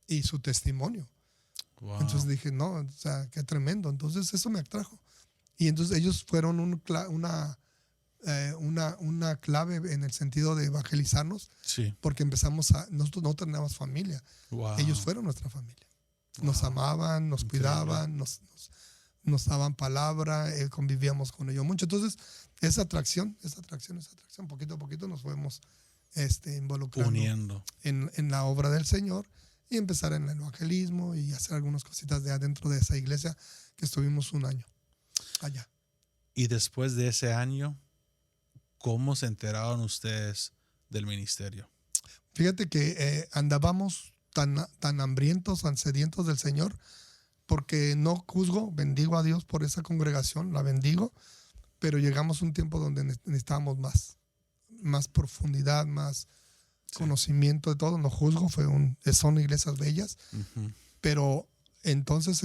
y su testimonio. Wow. Entonces dije, no, o sea, qué tremendo. Entonces eso me atrajo. Y entonces ellos fueron una clave en el sentido de evangelizarnos, Sí. porque nosotros no teníamos familia. Wow. Ellos fueron nuestra familia. Nos Wow. amaban, nos Increíble. cuidaban, nos daban palabra, convivíamos con ellos mucho. Entonces, esa atracción, poquito a poquito nos fuimos involucrando Uniendo. en la obra del Señor y empezar en el evangelismo y hacer algunas cositas de adentro de esa iglesia que estuvimos un año allá. Y después de ese año, ¿cómo se enteraron ustedes del ministerio? Fíjate que andábamos tan hambrientos, tan sedientos del Señor, porque no juzgo, bendigo a Dios por esa congregación, la bendigo, pero llegamos a un tiempo donde necesitábamos más profundidad, más conocimiento de todo. No juzgo, son iglesias bellas, Ujú. pero entonces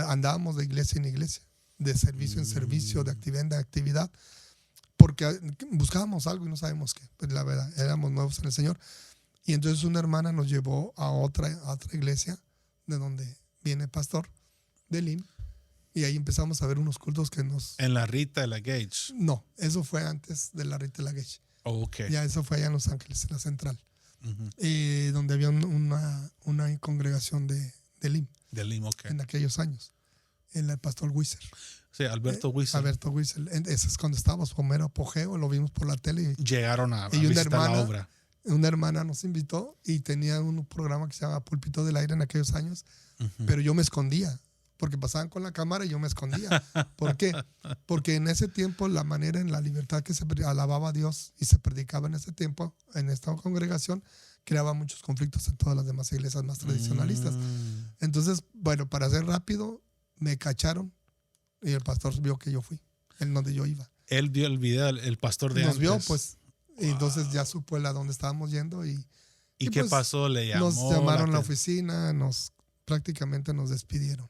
andábamos de iglesia en iglesia, de servicio en servicio, de actividad en actividad, porque buscábamos algo y no sabemos qué. Pues la verdad, éramos nuevos en el Señor. Y entonces una hermana nos llevó a otra iglesia, de donde viene pastor, de Lim, y ahí empezamos a ver unos cultos que En la Rita de la Gage. No, eso fue antes de la Rita de la Gage. Oh, ok. Ya eso fue allá en Los Ángeles, en la central, Ujú. donde había una congregación de Lim De Lima, ok. en aquellos años, el pastor Weiser. Sí, Alberto Weiser. Alberto Weiser. Ese es cuando estábamos, Homero Apogeo, lo vimos por la tele. Llegaron a Y una visitar la hermana, obra. Una hermana nos invitó y tenía un programa que se llama Púlpito del Aire en aquellos años, Ujú. pero yo me escondía, porque pasaban con la cámara y yo me escondía. ¿Por qué? Porque en ese tiempo la manera, en la libertad que se alababa a Dios y se predicaba en ese tiempo, en esta congregación, creaba muchos conflictos en todas las demás iglesias más tradicionalistas. Entonces, bueno, para hacer rápido, me cacharon y el pastor vio que yo fui, en donde yo iba. Él vio el video, el pastor de Nos antes. vio, pues, y entonces ya supo a dónde estábamos yendo ¿Y y qué pues, pasó? Le llamó. nos llamaron a la oficina, prácticamente nos despidieron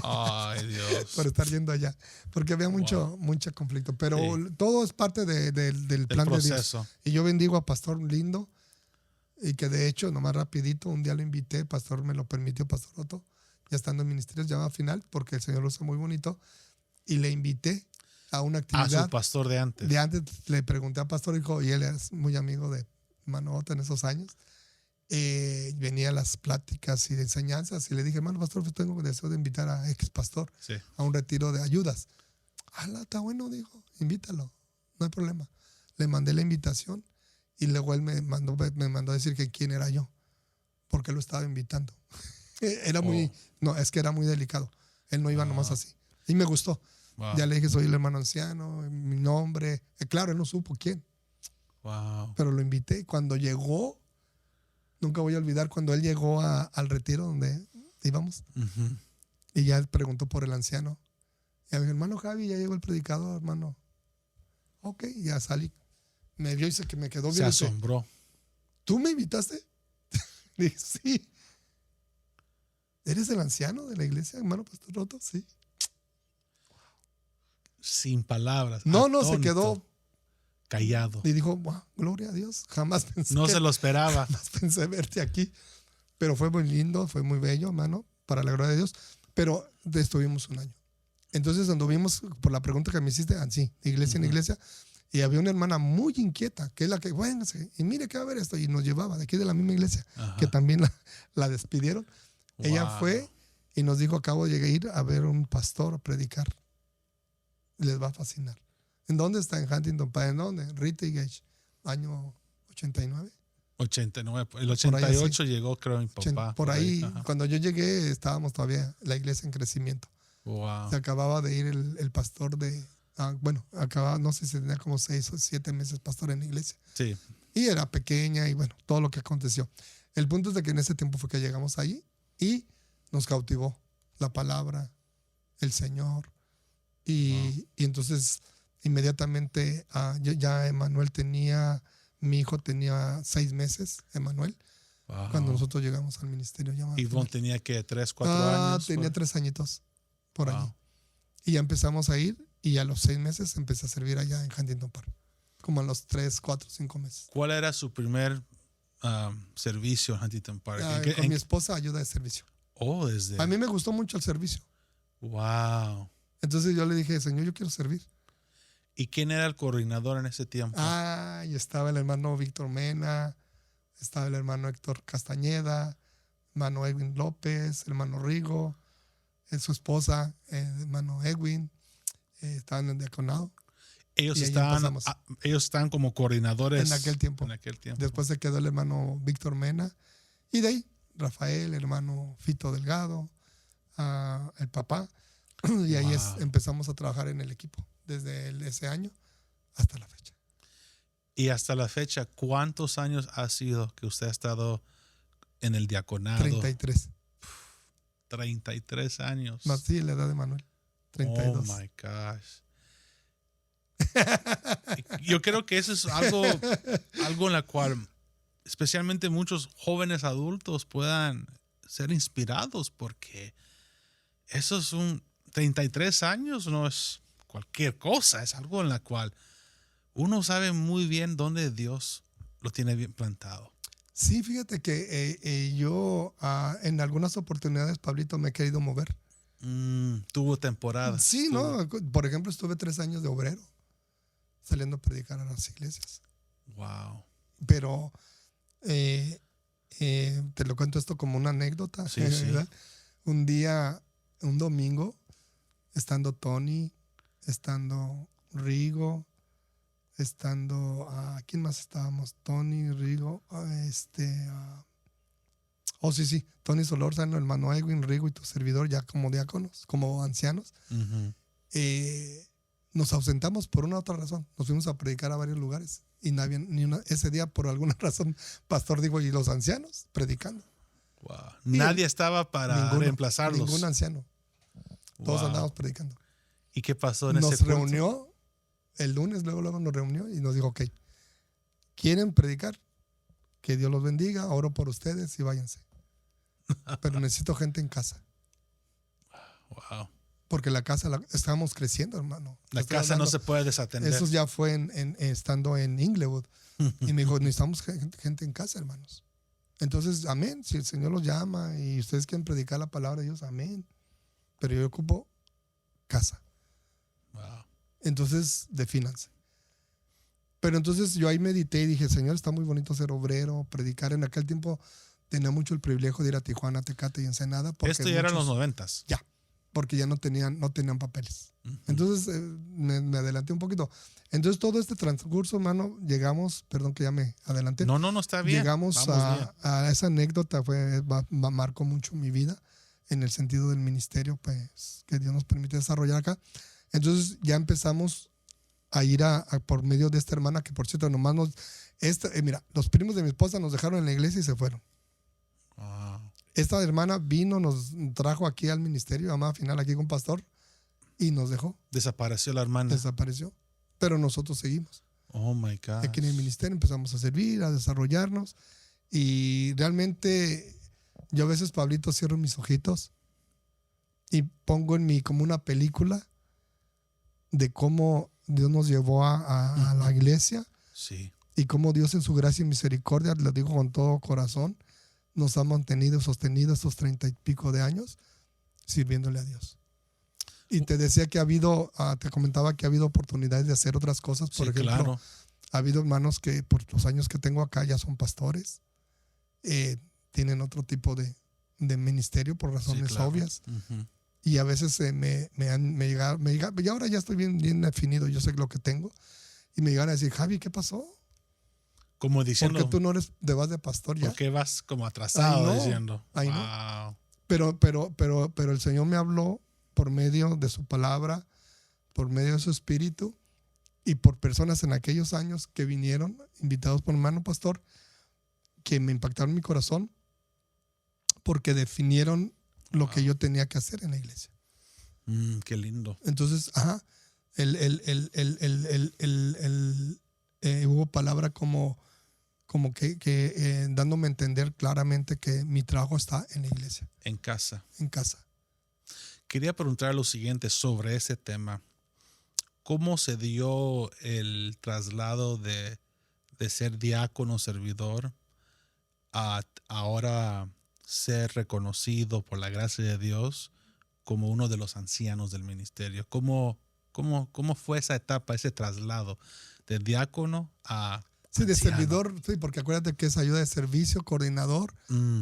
Ay, Dios. por estar yendo allá, porque había mucho conflicto, pero todo es parte del plan de Dios. Proceso. Y yo bendigo a Pastor Lindo, y que de hecho, nomás rapidito, un día lo invité, Pastor me lo permitió, Pastor Otto, ya estando en ministerios, ya va a final, porque el Señor lo hizo muy bonito, y le invité a una A actividad. su pastor de antes. De antes le pregunté al pastor, hijo, y él es muy amigo de hermano Otto en esos años. Venía a las pláticas y de enseñanzas, y le dije, hermano pastor, tengo deseo de invitar a ex pastor Sí. a un retiro de ayudas. Está bueno, dijo, invítalo, no hay problema. Le mandé la invitación y luego él me mandó a decir que quién era yo, porque lo estaba invitando. Era muy, no, es que era muy delicado. Él no iba nomás así. Y me gustó. Wow. Ya le dije, soy el hermano anciano, mi nombre. Claro, él no supo quién, Wow. pero lo invité. Cuando llegó, nunca voy a olvidar cuando él llegó al retiro donde íbamos, Ujú. y ya él preguntó por el anciano. Y me dijo, hermano Javi, ya llegó el predicador, hermano. Ok, ya salí. Me vio y que me quedó Se bien. Dice, asombró. ¿tú me invitaste? Dije, sí. ¿Eres el anciano de la iglesia, hermano Pastor Roto? Sí. Sin palabras. No, se atónito, quedó callado. y dijo, wow, gloria a Dios. Jamás pensé, No se lo esperaba. jamás pensé verte aquí. Pero fue muy lindo, fue muy bello, hermano, para la gloria de Dios. Pero estuvimos un año. Entonces anduvimos, por la pregunta que me hiciste, así, de iglesia en iglesia, y había una hermana muy inquieta, que es la que, bueno, y mire que va a haber esto, y nos llevaba de aquí de la misma iglesia, Ajá. que también la despidieron. Ella Wow. fue y nos dijo, acabo de ir a ver un pastor a predicar. Les va a fascinar. ¿En dónde está? En Huntington Park. ¿En dónde? Rita y Gage, año 89. 89. El 88 así. llegó, creo, mi papá. Por ahí, Ajá. cuando yo llegué, estábamos todavía la iglesia en crecimiento. Wow. Se acababa de ir el pastor acababa, no sé si tenía como 6 o 7 meses pastor en la iglesia. Sí. Y era pequeña y bueno, todo lo que aconteció. El punto es de que en ese tiempo fue que llegamos ahí y nos cautivó la palabra, el Señor. Y entonces inmediatamente ya mi hijo tenía 6 meses, Emanuel, Wow. cuando nosotros llegamos al ministerio. Ivonne tenía que 3, 4 años. Tenía ¿no? 3 añitos por Wow. allí. Y ya empezamos a ir y a los 6 meses empecé a servir allá en Huntington Park. Como a los 3, 4, 5 meses. ¿Cuál era su primer servicio en Huntington Park? ¿En qué- Con en- mi esposa, ayuda de servicio. Oh, desde. A mí me gustó mucho el servicio. Wow. Entonces yo le dije, Señor, yo quiero servir. ¿Y quién era el coordinador en ese tiempo? Y estaba el hermano Víctor Mena, estaba el hermano Héctor Castañeda, hermano Edwin López, hermano Rigo, su esposa, hermano Edwin, estaban en el diaconado. Ellos y ahí estaban, empezamos. ellos estaban como coordinadores En aquel tiempo. En aquel tiempo. Después se quedó el hermano Víctor Mena. Y de ahí, Rafael, el hermano Fito Delgado, el papá. Y ahí Wow. empezamos a trabajar en el equipo desde ese año hasta la fecha. Y hasta la fecha, ¿cuántos años ha sido que usted ha estado en el diaconado? 33. 33 años. Más sí, la edad de Manuel. 32. Oh my gosh. Yo creo que eso es algo en la cual especialmente muchos jóvenes adultos puedan ser inspirados, porque eso es 33 años, no es cualquier cosa, es algo en la cual uno sabe muy bien dónde Dios lo tiene bien plantado. Sí, fíjate que yo en algunas oportunidades, Pablito, me he querido mover. Tuvo temporadas. Sí, ¿no? Por ejemplo, estuve 3 años de obrero saliendo a predicar a las iglesias. Wow. Pero te lo cuento esto como una anécdota. Sí, ¿verdad? sí. Un día, un domingo, estando Tony, estando Rigo, estando ¿quién más estábamos? Tony, Rigo, sí, Tony Solórzano, hermano Edwin, Rigo y tu servidor, ya como diáconos, como ancianos. Uh-huh. Nos ausentamos por una u otra razón. Nos fuimos a predicar a varios lugares y no había ese día, por alguna razón, pastor digo, y los ancianos predicando. Wow. Nadie estaba para reemplazarlos. Ningún anciano. Todos Wow. andábamos predicando. ¿Y qué pasó en Nos ese culto? reunió el lunes, luego nos reunió y nos dijo, ok, ¿quieren predicar? Que Dios los bendiga, oro por ustedes y váyanse. Pero necesito gente en casa. Wow. Porque la casa estábamos creciendo, hermano. La casa no se puede desatender. Eso ya fue estando en Inglewood. Y me dijo, necesitamos gente en casa, hermanos. Entonces, amén. Si el Señor los llama y ustedes quieren predicar la palabra de Dios, amén. Pero yo ocupo casa. Wow. Entonces, defínanse. Pero entonces yo ahí medité y dije, Señor, está muy bonito ser obrero, predicar. En aquel tiempo tenía mucho el privilegio de ir a Tijuana, Tecate y Ensenada. Esto ya era en los 90s. Ya, porque ya no tenían papeles. Uh-huh. Entonces me adelanté un poquito. Entonces todo este transcurso, hermano, llegamos, perdón que ya me adelanté. No, está bien. Llegamos bien. a esa anécdota, marcó mucho mi vida en el sentido del ministerio, pues, que Dios nos permite desarrollar acá. Entonces ya empezamos a ir por medio de esta hermana, que por cierto, nomás mira, los primos de mi esposa nos dejaron en la iglesia y se fueron. Wow. Esta hermana vino, nos trajo aquí al ministerio, llamada final aquí con pastor, y nos dejó. Desapareció la hermana. Desapareció. Pero nosotros seguimos. Oh my God. Aquí en el ministerio empezamos a servir, a desarrollarnos. Y realmente yo a veces, Pablito, cierro mis ojitos y pongo en mí como una película de cómo Dios nos llevó a la iglesia. Sí. Y cómo Dios en su gracia y misericordia, lo digo con todo corazón, nos ha mantenido sostenido estos 30 y pico de años sirviéndole a Dios. Y te decía que te comentaba que ha habido oportunidades de hacer otras cosas. Por ejemplo, claro. Ha habido hermanos que por los años que tengo acá ya son pastores, tienen otro tipo de ministerio por razones obvias. Uh-huh. Y a veces me llegan, y ahora ya estoy bien definido, yo sé lo que tengo. Y me llegan a decir, Javi, ¿qué pasó? Como diciendo, ¿por qué tú no vas de pastor ya? ¿Por qué vas como atrasado diciendo? Ay, wow. No. Pero el Señor me habló por medio de su palabra, por medio de su espíritu y por personas en aquellos años que vinieron, invitados por mi hermano pastor, que me impactaron mi corazón porque definieron lo que yo tenía que hacer en la iglesia. Qué lindo. Entonces, hubo palabra como que dándome a entender claramente que mi trabajo está en la iglesia. En casa. En casa. Quería preguntar lo siguiente sobre ese tema. ¿Cómo se dio el traslado de ser diácono, servidor, a ahora ser reconocido por la gracia de Dios como uno de los ancianos del ministerio? ¿Cómo fue esa etapa, ese traslado de diácono a Sí, de anciano? servidor, sí, porque acuérdate que es ayuda de servicio, coordinador,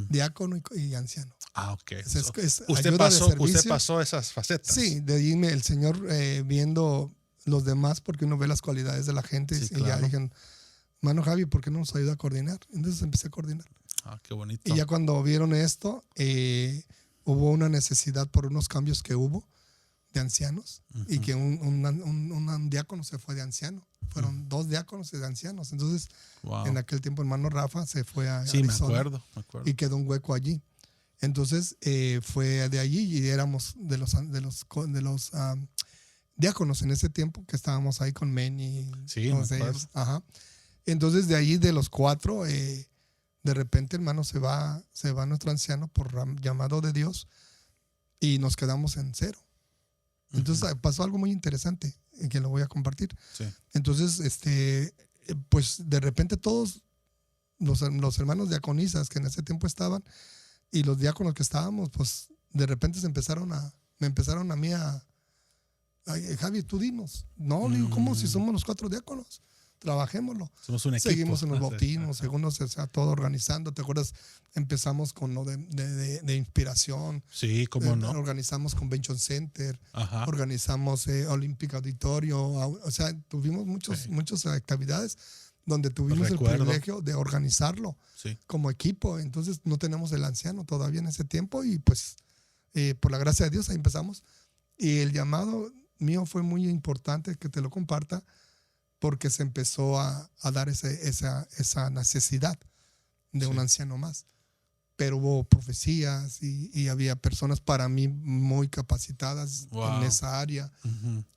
diácono y anciano. Ok. Es ¿Usted ayuda de servicio. pasó esas facetas? Sí, de ahí el Señor viendo los demás, porque uno ve las cualidades de la gente, Sí, y ya claro. dijeron, mano Javi, ¿por qué no nos ayuda a coordinar? Entonces empecé a coordinar. Qué bonito. Y ya cuando vieron esto, hubo una necesidad por unos cambios que hubo de ancianos, y que un diácono se fue de anciano. Fueron 2 diáconos de ancianos. Entonces, Wow. en aquel tiempo, hermano Rafa se fue a Sí, me Arizona acuerdo. y quedó un hueco allí. Entonces, fue de allí y éramos de los diáconos en ese tiempo que estábamos ahí con Manny. Sí, todos me acuerdo. ellos. Ajá. Entonces, de allí, de los 4, de repente, hermano, se va nuestro anciano por llamado de Dios y nos quedamos en 0. Entonces, pasó algo muy interesante que lo voy a compartir. Sí. Entonces, pues de repente todos los hermanos diaconisas que en ese tiempo estaban y los diáconos que estábamos, pues de repente me empezaron a mí "Ay, Javi, tú dinos". No, le digo, ¿cómo si somos los 4 diáconos? Trabajémoslo. Somos un equipo. Seguimos en los Sí. bautismos, seguimos, o sea, todo organizando. ¿Te acuerdas? Empezamos con lo de inspiración. Sí, cómo no. Organizamos Convention Center. Ajá. Organizamos Olympic Auditorio. O sea, tuvimos muchas actividades donde tuvimos el Recuerdo. privilegio de organizarlo Sí. como equipo. Entonces no tenemos el anciano todavía en ese tiempo y pues por la gracia de Dios ahí empezamos. Y el llamado mío fue muy importante que te lo comparta, porque se empezó a dar esa necesidad de un anciano más. Pero hubo profecías y había personas para mí muy capacitadas en esa área.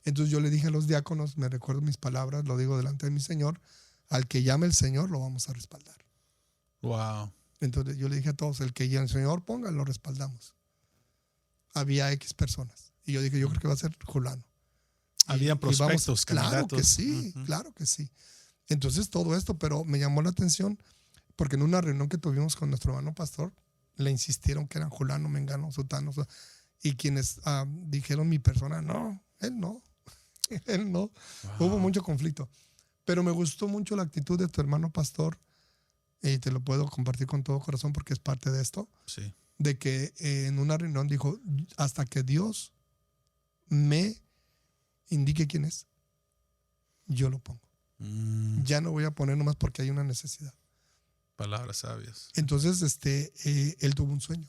Entonces yo le dije a los diáconos, me recuerdo mis palabras, lo digo delante de mi Señor, al que llame el Señor lo vamos a respaldar. Wow. Entonces yo le dije a todos, el que llame el Señor ponga, lo respaldamos. Había X personas. Y yo dije, yo creo que va a ser Julano. Había prospectos, claro candidatos. que sí, claro que sí. Entonces todo esto, pero me llamó la atención porque en una reunión que tuvimos con nuestro hermano pastor, le insistieron que eran Julano, Mengano, Sutano, y quienes dijeron mi persona, no, él no, él no. Wow. Hubo mucho conflicto, pero me gustó mucho la actitud de tu hermano pastor, y te lo puedo compartir con todo corazón porque es parte de esto, Sí. de que en una reunión dijo, hasta que Dios me indique quién es, yo lo pongo. Ya no voy a poner nomás porque hay una necesidad. Palabras sabias. Entonces, él tuvo un sueño,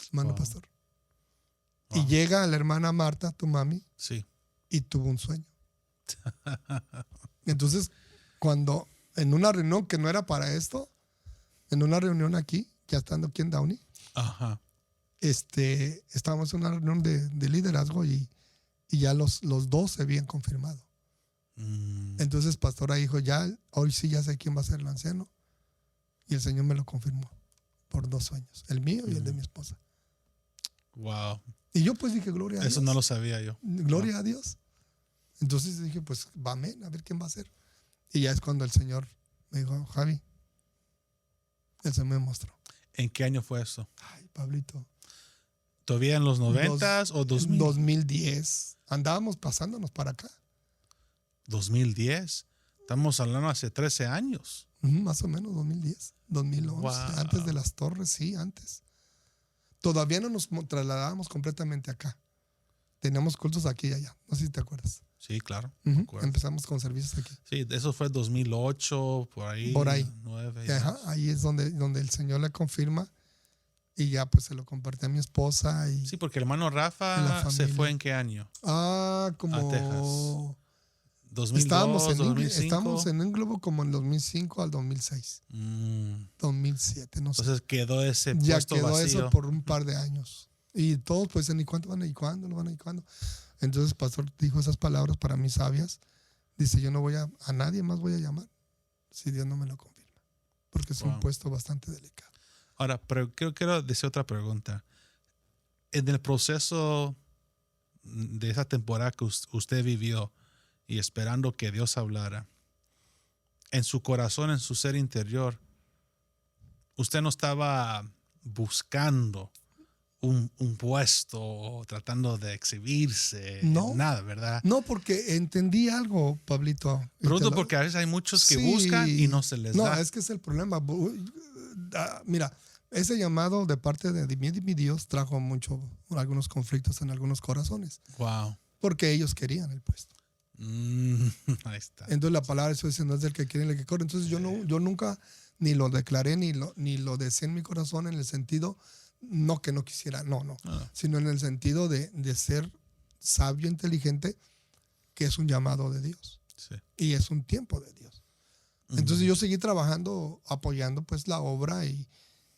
hermano pastor. Wow. Y llega la hermana Marta, tu mami, Sí. y tuvo un sueño. Entonces, cuando en una reunión que no era para esto, en una reunión aquí, ya estando aquí en Downey, Ajá. estábamos en una reunión de liderazgo y ya los 2 se habían confirmado. Entonces pastora dijo, ya, hoy sí ya sé quién va a ser el anciano. Y el Señor me lo confirmó por 2 sueños, el mío y el de mi esposa. Wow. Y yo pues dije, gloria a Dios. Eso no lo sabía yo. Gloria a Dios. Entonces dije, pues va, amén, a ver quién va a ser. Y ya es cuando el Señor me dijo, Javi, el Señor me mostró. ¿En qué año fue eso? Ay, Pablito. ¿Todavía en los 90s o 2000? 2010. Andábamos pasándonos para acá. 2010. Estamos hablando hace 13 años. Más o menos 2010, 2011. Wow. Antes de las torres, sí, antes. Todavía no nos trasladábamos completamente acá. Teníamos cultos aquí y allá. No sé si te acuerdas. Sí, claro. Me acuerdo. Empezamos con servicios aquí. Sí, eso fue 2008, por ahí. Por ahí. 9. Ajá, ahí es donde el Señor le confirma y ya pues se lo compartí a mi esposa. Y, Sí, porque el hermano y la Rafa se familia. fue ¿en qué año? como... A Texas. 2002, estábamos 2005. en un globo como en 2005 al 2006. 2007, no sé. Entonces quedó ese Ya puesto quedó vacío. eso por un par de años. Y todos pues dicen, ¿y cuánto van a ir? ¿Cuándo lo van a ir? ¿Cuándo? Entonces el pastor dijo esas palabras para mí sabias. Dice, yo no voy a nadie más voy a llamar si Dios no me lo confirma. Porque es un puesto bastante delicado. Ahora, pero quiero decir otra pregunta. En el proceso de esa temporada que usted vivió y esperando que Dios hablara, en su corazón, en su ser interior, usted no estaba buscando un puesto o tratando de exhibirse, No. nada, ¿verdad? No, porque entendí algo, Pablito. Pregunto porque a veces hay muchos que Sí. buscan y no se les No, da. es que es el problema. Mira, ese llamado de parte de mi Dios trajo algunos conflictos en algunos corazones, Wow. porque ellos querían el puesto. Ahí está. Entonces la palabra eso dice, no es del que quiere, el que corre. Entonces yo nunca ni lo declaré ni lo deseé en mi corazón en el sentido, no que no quisiera, no, sino en el sentido de ser sabio, inteligente, que es un llamado de Dios. Sí. Y es un tiempo de Dios. Entonces yo seguí trabajando, apoyando pues la obra y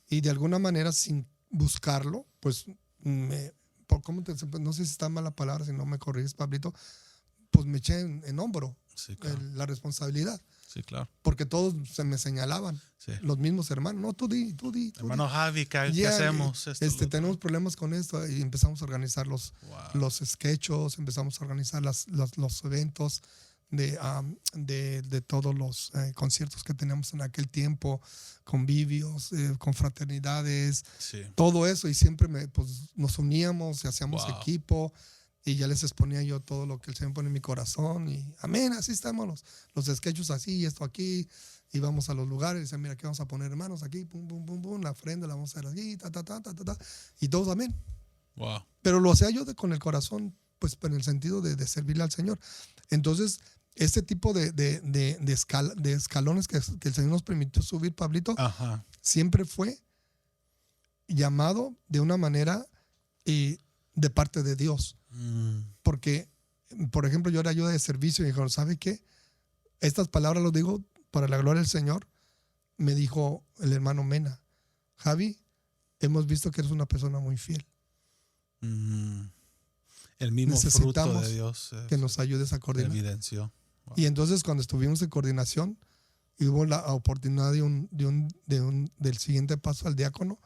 de alguna manera sin buscarlo, pues no sé si está mal la palabra, si no me corriges, Pablito, pues me eché en hombro Sí, claro. la responsabilidad. Sí, claro. Porque todos se me señalaban, Sí. los mismos hermanos. No, tú di. Hermano Javi, ¿qué Ya, hacemos? Esto, tenemos problemas con esto y empezamos a organizar los sketches, empezamos a organizar los eventos de todos los conciertos que teníamos en aquel tiempo, convivios, confraternidades, Sí. todo eso. Y siempre nos uníamos y hacíamos equipo. Y ya les exponía yo todo lo que el Señor pone en mi corazón. Y amén, así estamos. Los sketches así y esto aquí. Íbamos a los lugares y decían, mira, aquí vamos a poner hermanos aquí, pum, pum, pum, pum. La ofrenda la vamos a hacer aquí, ta. Y todos amén. Wow. Pero lo hacía yo con el corazón, pues en el sentido de servirle al Señor. Entonces, este tipo de escalones que el Señor nos permitió subir, Pablito, Ajá. siempre fue llamado de una manera de parte de Dios. Porque, por ejemplo, yo era ayuda de servicio y dijeron, ¿sabe qué? Estas palabras las digo para la gloria del Señor. Me dijo el hermano Mena, Javi, hemos visto que eres una persona muy fiel. El mismo fruto de Dios que nos ayudes a coordinar. Evidenció. Wow. Y entonces cuando estuvimos en coordinación y hubo la oportunidad del siguiente paso al diácono,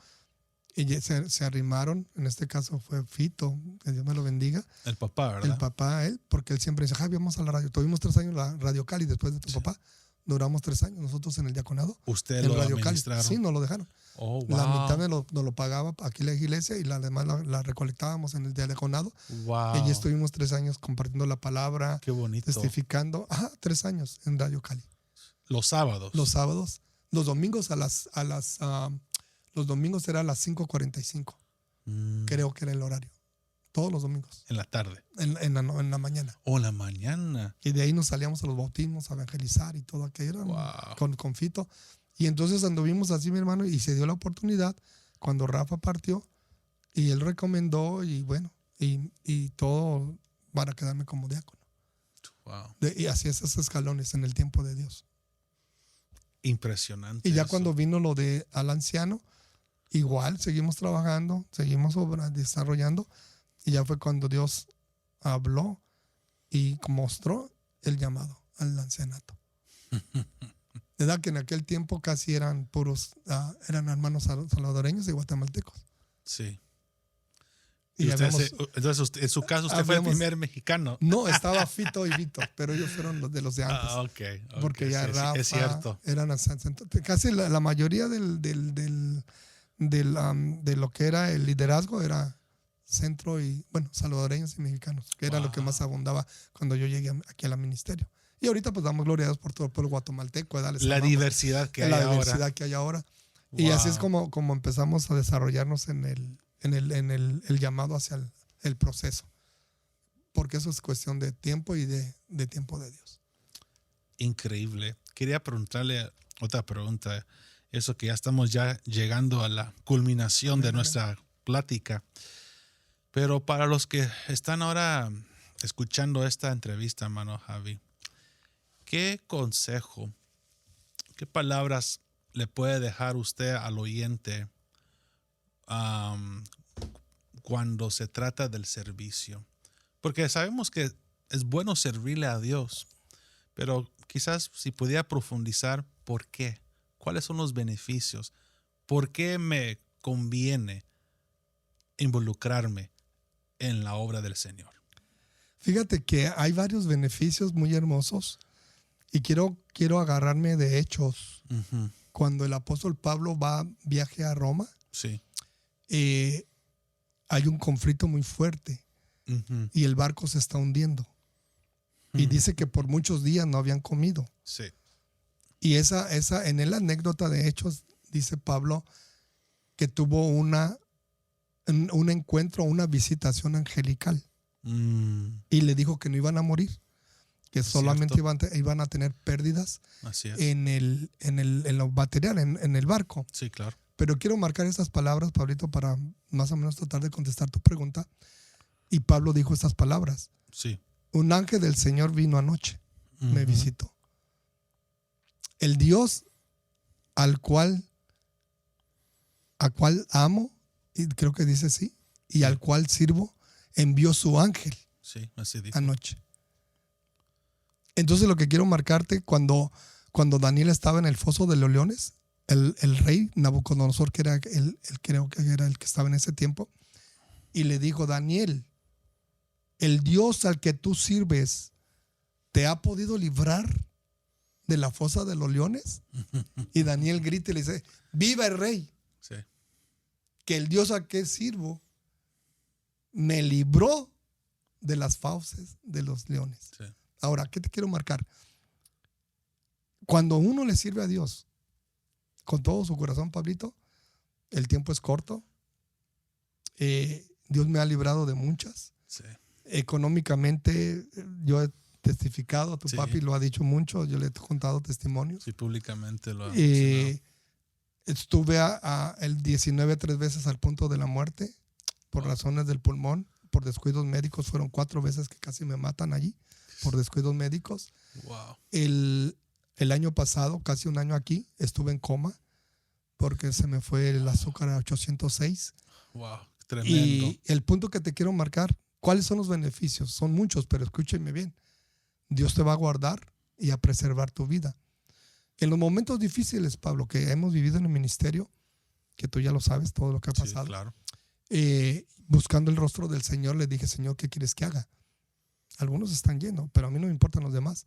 y se arrimaron, en este caso fue Fito, que Dios me lo bendiga. El papá, ¿verdad? El papá, él, porque él siempre dice, Javi, vamos a la radio. Tuvimos 3 años la Radio Cali después de tu papá. Duramos 3 años nosotros en el diaconado. ¿Usted en lo Radio administraron? Cali. Sí, nos lo dejaron. Oh, wow. La mitad nos lo pagaba aquí la iglesia y la demás la recolectábamos en el diaconado. Wow. Y allí estuvimos 3 años compartiendo la palabra. Qué bonito. Testificando. 3 años en Radio Cali. Los sábados. Los sábados. Los domingos los domingos era a las 5:45. Creo que era el horario. Todos los domingos. En la tarde. En la mañana. O en la mañana. Y de ahí nos salíamos a los bautismos, a evangelizar y todo aquello. Wow. Con Fito. Y entonces anduvimos así, mi hermano, y se dio la oportunidad cuando Rafa partió y él recomendó y bueno, y todo para quedarme como diácono. Wow. Y así esos escalones en el tiempo de Dios. Impresionante. Y ya eso. cuando vino lo de al anciano, igual seguimos trabajando, seguimos desarrollando, y ya fue cuando Dios habló y mostró el llamado al ancianato. ¿Verdad? Que en aquel tiempo casi eran eran hermanos salvadoreños y guatemaltecos. Sí. Y entonces, en su caso, usted fue el primer mexicano. No, estaba Fito y Vito, pero ellos fueron los de antes. Okay. Porque ya sí, Rafa, es cierto. Eran casi la mayoría de lo que era el liderazgo era centro y, bueno, salvadoreños y mexicanos, que era lo que más abundaba cuando yo llegué aquí al ministerio. Y ahorita pues damos gloria a Dios por todo el pueblo guatemalteco. La diversidad que hay ahora. La diversidad que hay ahora. Wow. Y así es como empezamos a desarrollarnos en el llamado hacia el proceso. Porque eso es cuestión de tiempo y de tiempo de Dios. Increíble. Quería preguntarle otra pregunta. Eso que ya estamos llegando a la culminación de nuestra plática. Pero para los que están ahora escuchando esta entrevista, hermano Javi, ¿qué consejo, qué palabras le puede dejar usted al oyente cuando se trata del servicio? Porque sabemos que es bueno servirle a Dios, pero quizás si pudiera profundizar, ¿por qué? ¿Cuáles son los beneficios? ¿Por qué me conviene involucrarme en la obra del Señor? Fíjate que hay varios beneficios muy hermosos y quiero agarrarme de Hechos cuando el apóstol Pablo viaje a Roma, Sí. hay un conflicto muy fuerte Ujú. y el barco se está hundiendo. Y dice que por muchos días no habían comido. Sí. Y en la anécdota de Hechos, dice Pablo que tuvo un encuentro, una visitación angelical. Mm, Y le dijo que no iban a morir, que solamente cierto. iban a tener pérdidas Así es. en lo material, en el barco. Sí, claro. Pero quiero marcar estas palabras, Pablito, para más o menos tratar de contestar tu pregunta. Y Pablo dijo estas palabras: Sí. un ángel del Señor vino anoche, me Ujú. visitó. El Dios a cual amo, y creo que dice sí, y al cual sirvo, envió su ángel Sí, así dijo. anoche. Entonces lo que quiero marcarte, cuando Daniel estaba en el foso de los leones, el rey Nabucodonosor, que era creo que era el que estaba en ese tiempo, y le dijo: Daniel, el Dios al que tú sirves te ha podido librar de la fosa de los leones. Y Daniel grita y le dice: viva el rey, Sí. que el Dios al que sirvo me libró de las fauces de los leones. Sí. Ahora, ¿qué te quiero marcar? Cuando uno le sirve a Dios con todo su corazón, Pablito, el tiempo es corto. Dios me ha librado de muchas. Sí. Económicamente, yo he testificado, tu Sí. papi lo ha dicho mucho, yo le he contado testimonios. Sí, públicamente lo ha mencionado. Estuve el 19 3 veces al punto de la muerte por razones del pulmón, por descuidos médicos. Fueron 4 veces que casi me matan allí por descuidos médicos. Wow. El año pasado, casi un año aquí, estuve en coma porque se me fue el azúcar a 806. Wow. Tremendo. Y el punto que te quiero marcar, ¿cuáles son los beneficios? Son muchos, pero escúchenme bien. Dios te va a guardar y a preservar tu vida. En los momentos difíciles, Pablo, que hemos vivido en el ministerio, que tú ya lo sabes, todo lo que ha pasado, Sí, claro. buscando el rostro del Señor, le dije: Señor, ¿qué quieres que haga? Algunos están yendo, pero a mí no me importan los demás.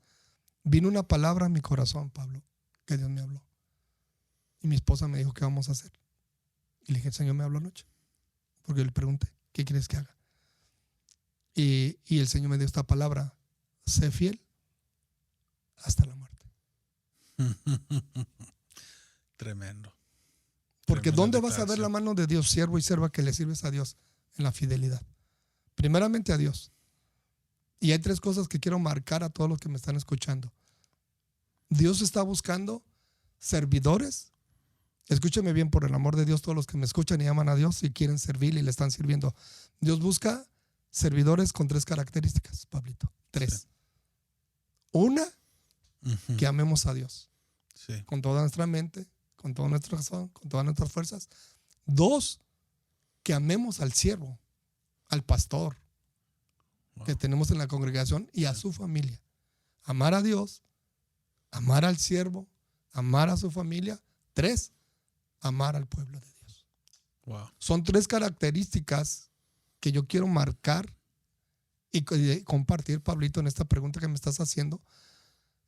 Vino una palabra a mi corazón, Pablo, que Dios me habló. Y mi esposa me dijo: ¿qué vamos a hacer? Y le dije: el Señor me habló anoche. Porque le pregunté: ¿qué quieres que haga? Y el Señor me dio esta palabra: sé fiel hasta la muerte. Tremendo. Porque Tremenda ¿dónde vas a ver la declaración. mano de Dios, siervo y sierva, que le sirves a Dios? En la fidelidad. Primeramente a Dios. Y hay 3 cosas que quiero marcar a todos los que me están escuchando. Dios está buscando servidores. Escúcheme bien, por el amor de Dios, todos los que me escuchan y aman a Dios y quieren servirle y le están sirviendo. Dios busca servidores con 3 características, Pablito. 3. Sí. Una, Ujú. que amemos a Dios Sí. con toda nuestra mente, con toda nuestra razón, con todas nuestras fuerzas. 2, que amemos al siervo, al pastor Wow. que tenemos en la congregación y a su familia. Amar a Dios, amar al siervo, amar a su familia. 3, amar al pueblo de Dios. Wow. Son 3 características que yo quiero marcar y compartir, Pablito, en esta pregunta que me estás haciendo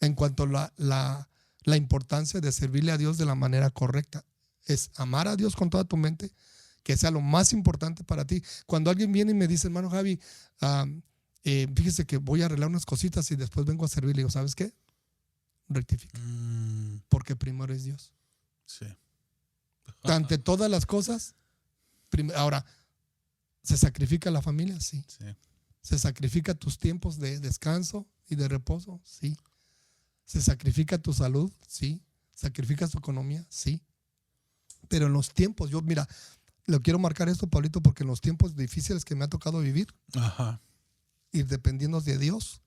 en cuanto a la importancia de servirle a Dios de la manera correcta. Es amar a Dios con toda tu mente, que sea lo más importante para ti. Cuando alguien viene y me dice: hermano Javi, fíjese que voy a arreglar unas cositas y después vengo a servir, le digo: ¿sabes qué? Rectifica, porque primero es Dios. Sí. Ante todas las cosas, ahora, ¿se sacrifica la familia? Sí. Sí. ¿Se sacrifica tus tiempos de descanso y de reposo? Sí. ¿Se sacrifica tu salud? Sí. ¿Sacrificas tu economía? Sí. Pero en los tiempos, mira, lo quiero marcar esto, Pablito, porque en los tiempos difíciles que me ha tocado vivir, Ajá. ir dependiendo de Dios.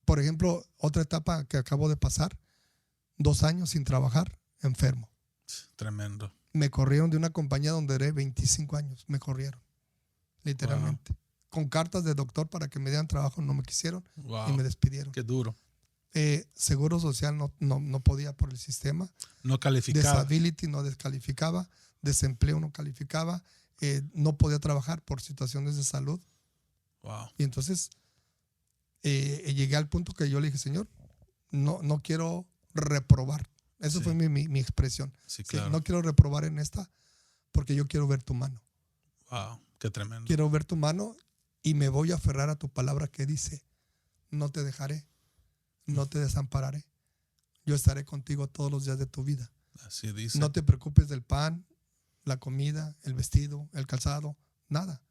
Por ejemplo, otra etapa que acabo de pasar, 2 años sin trabajar, enfermo. Tremendo. Me corrieron de una compañía donde duré 25 años. Me corrieron, literalmente. Wow. Con cartas de doctor para que me dieran trabajo, no me quisieron. Wow. Y me despidieron. Qué duro. Seguro social no podía por el sistema. No calificaba. Disability no descalificaba. Desempleo no calificaba. No podía trabajar por situaciones de salud. Wow. Y entonces llegué al punto que yo le dije: Señor, no quiero reprobar. Eso Sí. fue mi expresión. Sí, Sí, claro. no quiero reprobar en esta porque yo quiero ver tu mano. Wow, qué tremendo. Quiero ver tu mano y me voy a aferrar a tu palabra que dice, no te dejaré, no te desampararé. Yo estaré contigo todos los días de tu vida. Así dice. No te preocupes del pan, la comida, el vestido, el calzado, nada.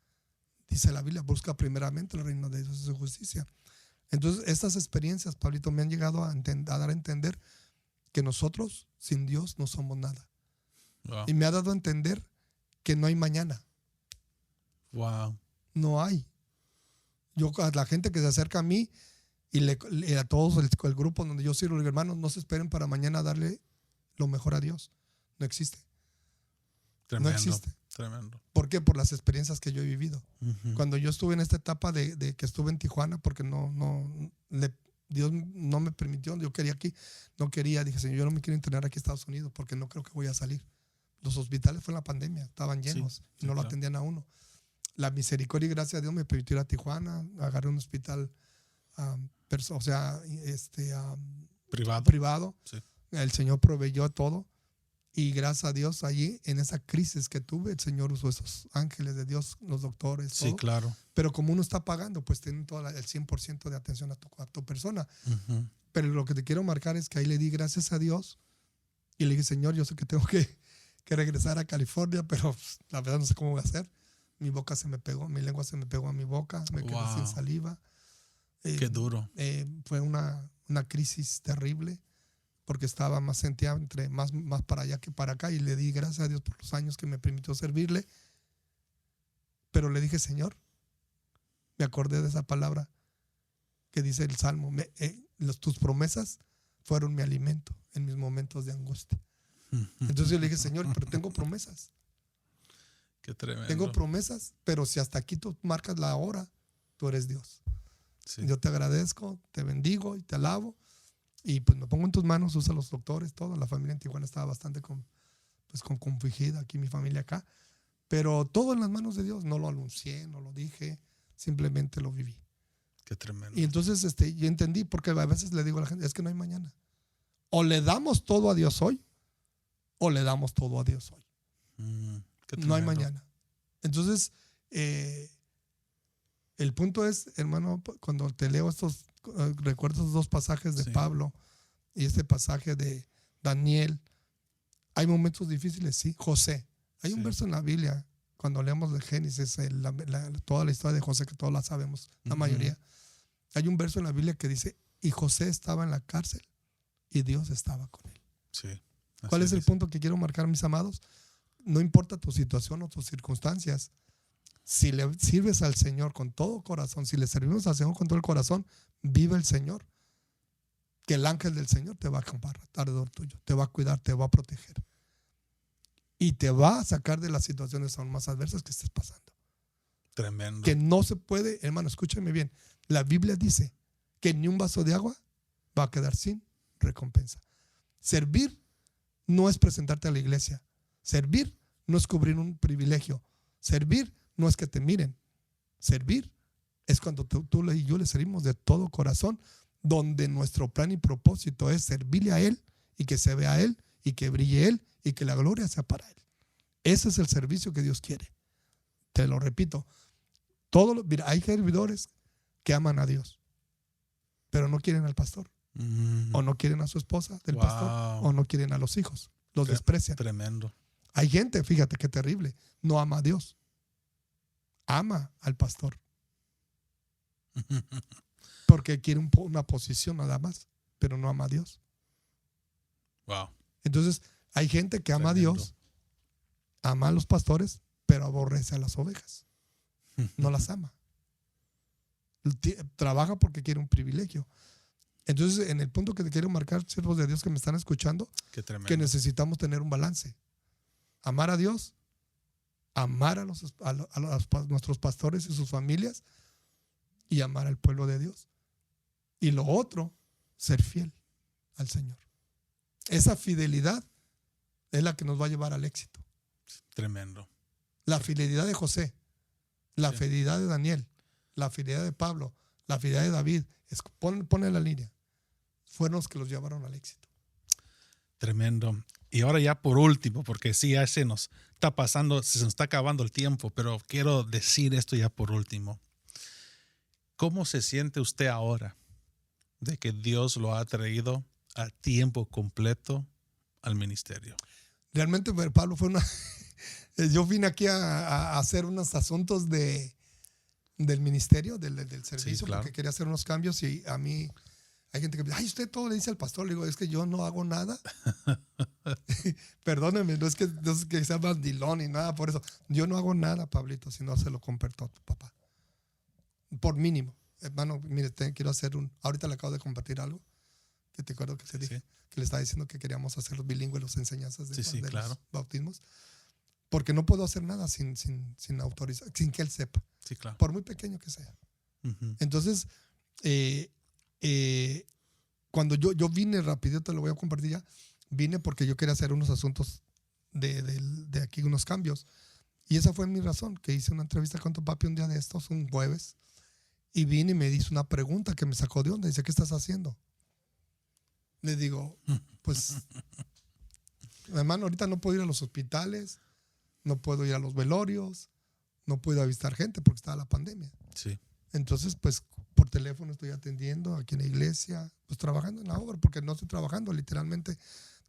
Dice la Biblia, busca primeramente el reino de Dios y su justicia. Entonces, estas experiencias, Pablito, me han llegado a dar a entender que nosotros sin Dios no somos nada. Wow. Y me ha dado a entender que no hay mañana. Wow. No hay. Yo a la gente que se acerca a mí y a todos el grupo donde yo sirvo, le digo, hermanos, no se esperen para mañana darle lo mejor a Dios. No existe. Tremendo. No existe. Tremendo. ¿Por qué? Por las experiencias que yo he vivido. Ujú. Cuando yo estuve en esta etapa de que estuve en Tijuana, porque Dios no me permitió, yo quería aquí, no quería, dije, Señor, yo no me quiero internar aquí en Estados Unidos porque no creo que voy a salir. Los hospitales fue en la pandemia, estaban llenos y no lo claro. atendían a uno. La misericordia y gracia de Dios me permitió ir a Tijuana, agarré un hospital Privado. privado. Sí. El Señor proveyó todo. Y gracias a Dios, allí en esa crisis que tuve, el Señor usó esos ángeles de Dios, los doctores, Sí, todo. claro. Pero como uno está pagando, pues tienen todo el 100% de atención a tu persona. Ujú. Pero lo que te quiero marcar es que ahí le di gracias a Dios y le dije, Señor, yo sé que tengo que regresar a California, pero pues, la verdad no sé cómo voy a hacer. Mi boca se me pegó, mi lengua se me pegó a mi boca, me quedé sin saliva. Qué duro. Fue una crisis terrible porque estaba sentía entre más para allá que para acá y le di gracias a Dios por los años que me permitió servirle. Pero le dije, Señor, me acordé de esa palabra que dice el Salmo, tus promesas fueron mi alimento en mis momentos de angustia. Entonces yo le dije, Señor, pero tengo promesas. Qué tremendo. Tengo promesas, pero si hasta aquí tú marcas la hora, tú eres Dios. Sí. Yo te agradezco, te bendigo y te alabo. Y pues me pongo en tus manos, usa los doctores, todo. La familia en Tijuana estaba bastante confligida, aquí mi familia acá. Pero todo en las manos de Dios. No lo anuncié, no lo dije, simplemente lo viví. Qué tremendo. Y entonces yo entendí, porque a veces le digo a la gente, es que no hay mañana. O le damos todo a Dios hoy, o le damos todo a Dios hoy. Qué No hay tremendo. mañana. Entonces, el punto es, hermano, cuando te leo recuerdo estos dos pasajes de Sí. Pablo y este pasaje de Daniel, hay momentos difíciles, sí. José, hay un Sí. verso en la Biblia, cuando leemos de Génesis, toda la historia de José, que todos la sabemos, la Ujú. mayoría. Hay un verso en la Biblia que dice, y José estaba en la cárcel y Dios estaba con él. Sí. ¿Cuál Así es el dice. punto que quiero marcar, mis amados? No importa tu situación o tus circunstancias, si le sirves al Señor con todo corazón, si le servimos al Señor con todo el corazón, vive el Señor. Que el ángel del Señor te va a acampar alrededor tuyo, te va a cuidar, te va a proteger. Y te va a sacar de las situaciones aún más adversas que estés pasando. Tremendo. Que no se puede, hermano, escúchame bien. La Biblia dice que ni un vaso de agua va a quedar sin recompensa. Servir no es presentarte a la iglesia. Servir no es cubrir un privilegio. Servir no es que te miren. Servir es cuando tú y yo le servimos de todo corazón, donde nuestro plan y propósito es servirle a Él y que se vea a Él y que brille Él y que la gloria sea para Él. Ese es el servicio que Dios quiere. Te lo repito. Mira, hay servidores que aman a Dios, pero no quieren al pastor, o no quieren a su esposa del pastor, o no quieren a los hijos. Los desprecian. Tremendo. Hay gente, fíjate qué terrible, no ama a Dios. Ama al pastor. Porque quiere una posición nada más, pero no ama a Dios. Wow. Entonces, hay gente que ama Tremendo. a Dios, ama a los pastores, pero aborrece a las ovejas. No las ama. Trabaja porque quiere un privilegio. Entonces, en el punto que te quiero marcar, siervos de Dios que me están escuchando, Qué tremendo. que necesitamos tener un balance. Amar a Dios, amar a nuestros pastores y sus familias, y amar al pueblo de Dios. Y lo otro, ser fiel al Señor. Esa fidelidad es la que nos va a llevar al éxito. Tremendo. La fidelidad de José, la Sí. fidelidad de Daniel, la fidelidad de Pablo, la fidelidad de David, ponle la línea. Fueron los que los llevaron al éxito. Tremendo. Y ahora ya por último, porque sí, ya se nos está pasando, se nos está acabando el tiempo, pero quiero decir esto ya por último. ¿Cómo se siente usted ahora de que Dios lo ha traído a tiempo completo al ministerio? Realmente, Pablo, fue una... Yo vine aquí a hacer unos asuntos del ministerio, del servicio, Sí, claro. porque quería hacer unos cambios y a mí hay gente que me dice, ay, usted todo le dice al pastor. Le digo, es que yo no hago nada. Perdóneme, no es que sea mandilón ni nada por eso. Yo no hago nada, Pablito, si no se lo comparto a tu papá. Por mínimo. Hermano, mire, quiero hacer ahorita le acabo de compartir algo que te acuerdo que te dije, que le estaba diciendo que queríamos hacer los bilingües, las enseñanzas de claro. los bautismos. Porque no puedo hacer nada sin autorizar, sin que él sepa. Sí, claro. Por muy pequeño que sea. Uh-huh. Entonces, cuando yo vine rápido, te lo voy a compartir ya, vine porque yo quería hacer unos asuntos de aquí, unos cambios. Y esa fue mi razón, que hice una entrevista con tu papi un día de estos, un jueves, y vine y me hizo una pregunta que me sacó de onda. Dice, ¿qué estás haciendo? Le digo, pues, hermano, ahorita no puedo ir a los hospitales, no puedo ir a los velorios, no puedo avistar gente porque está la pandemia. Sí. Entonces, pues, por teléfono estoy atendiendo aquí en la iglesia, pues trabajando en la obra, porque no estoy trabajando, literalmente,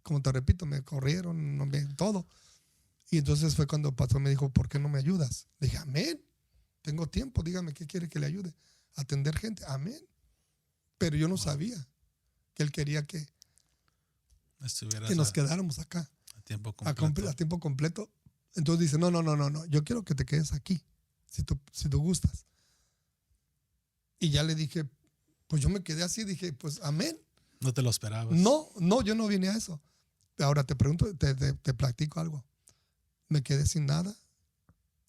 como te repito, me corrieron, todo. Y entonces fue cuando el pastor me dijo, ¿por qué no me ayudas? Le dije, amén, tengo tiempo, dígame qué quiere que le ayude. Atender gente, amén. Pero yo no sabía que él quería que nos quedáramos acá. A tiempo completo. A tiempo completo. Entonces dice, no, yo quiero que te quedes aquí, si tú gustas. Y ya le dije, pues yo me quedé así, dije, pues amén. ¿No te lo esperabas? No, yo no vine a eso. Ahora te pregunto, te platico algo. Me quedé sin nada.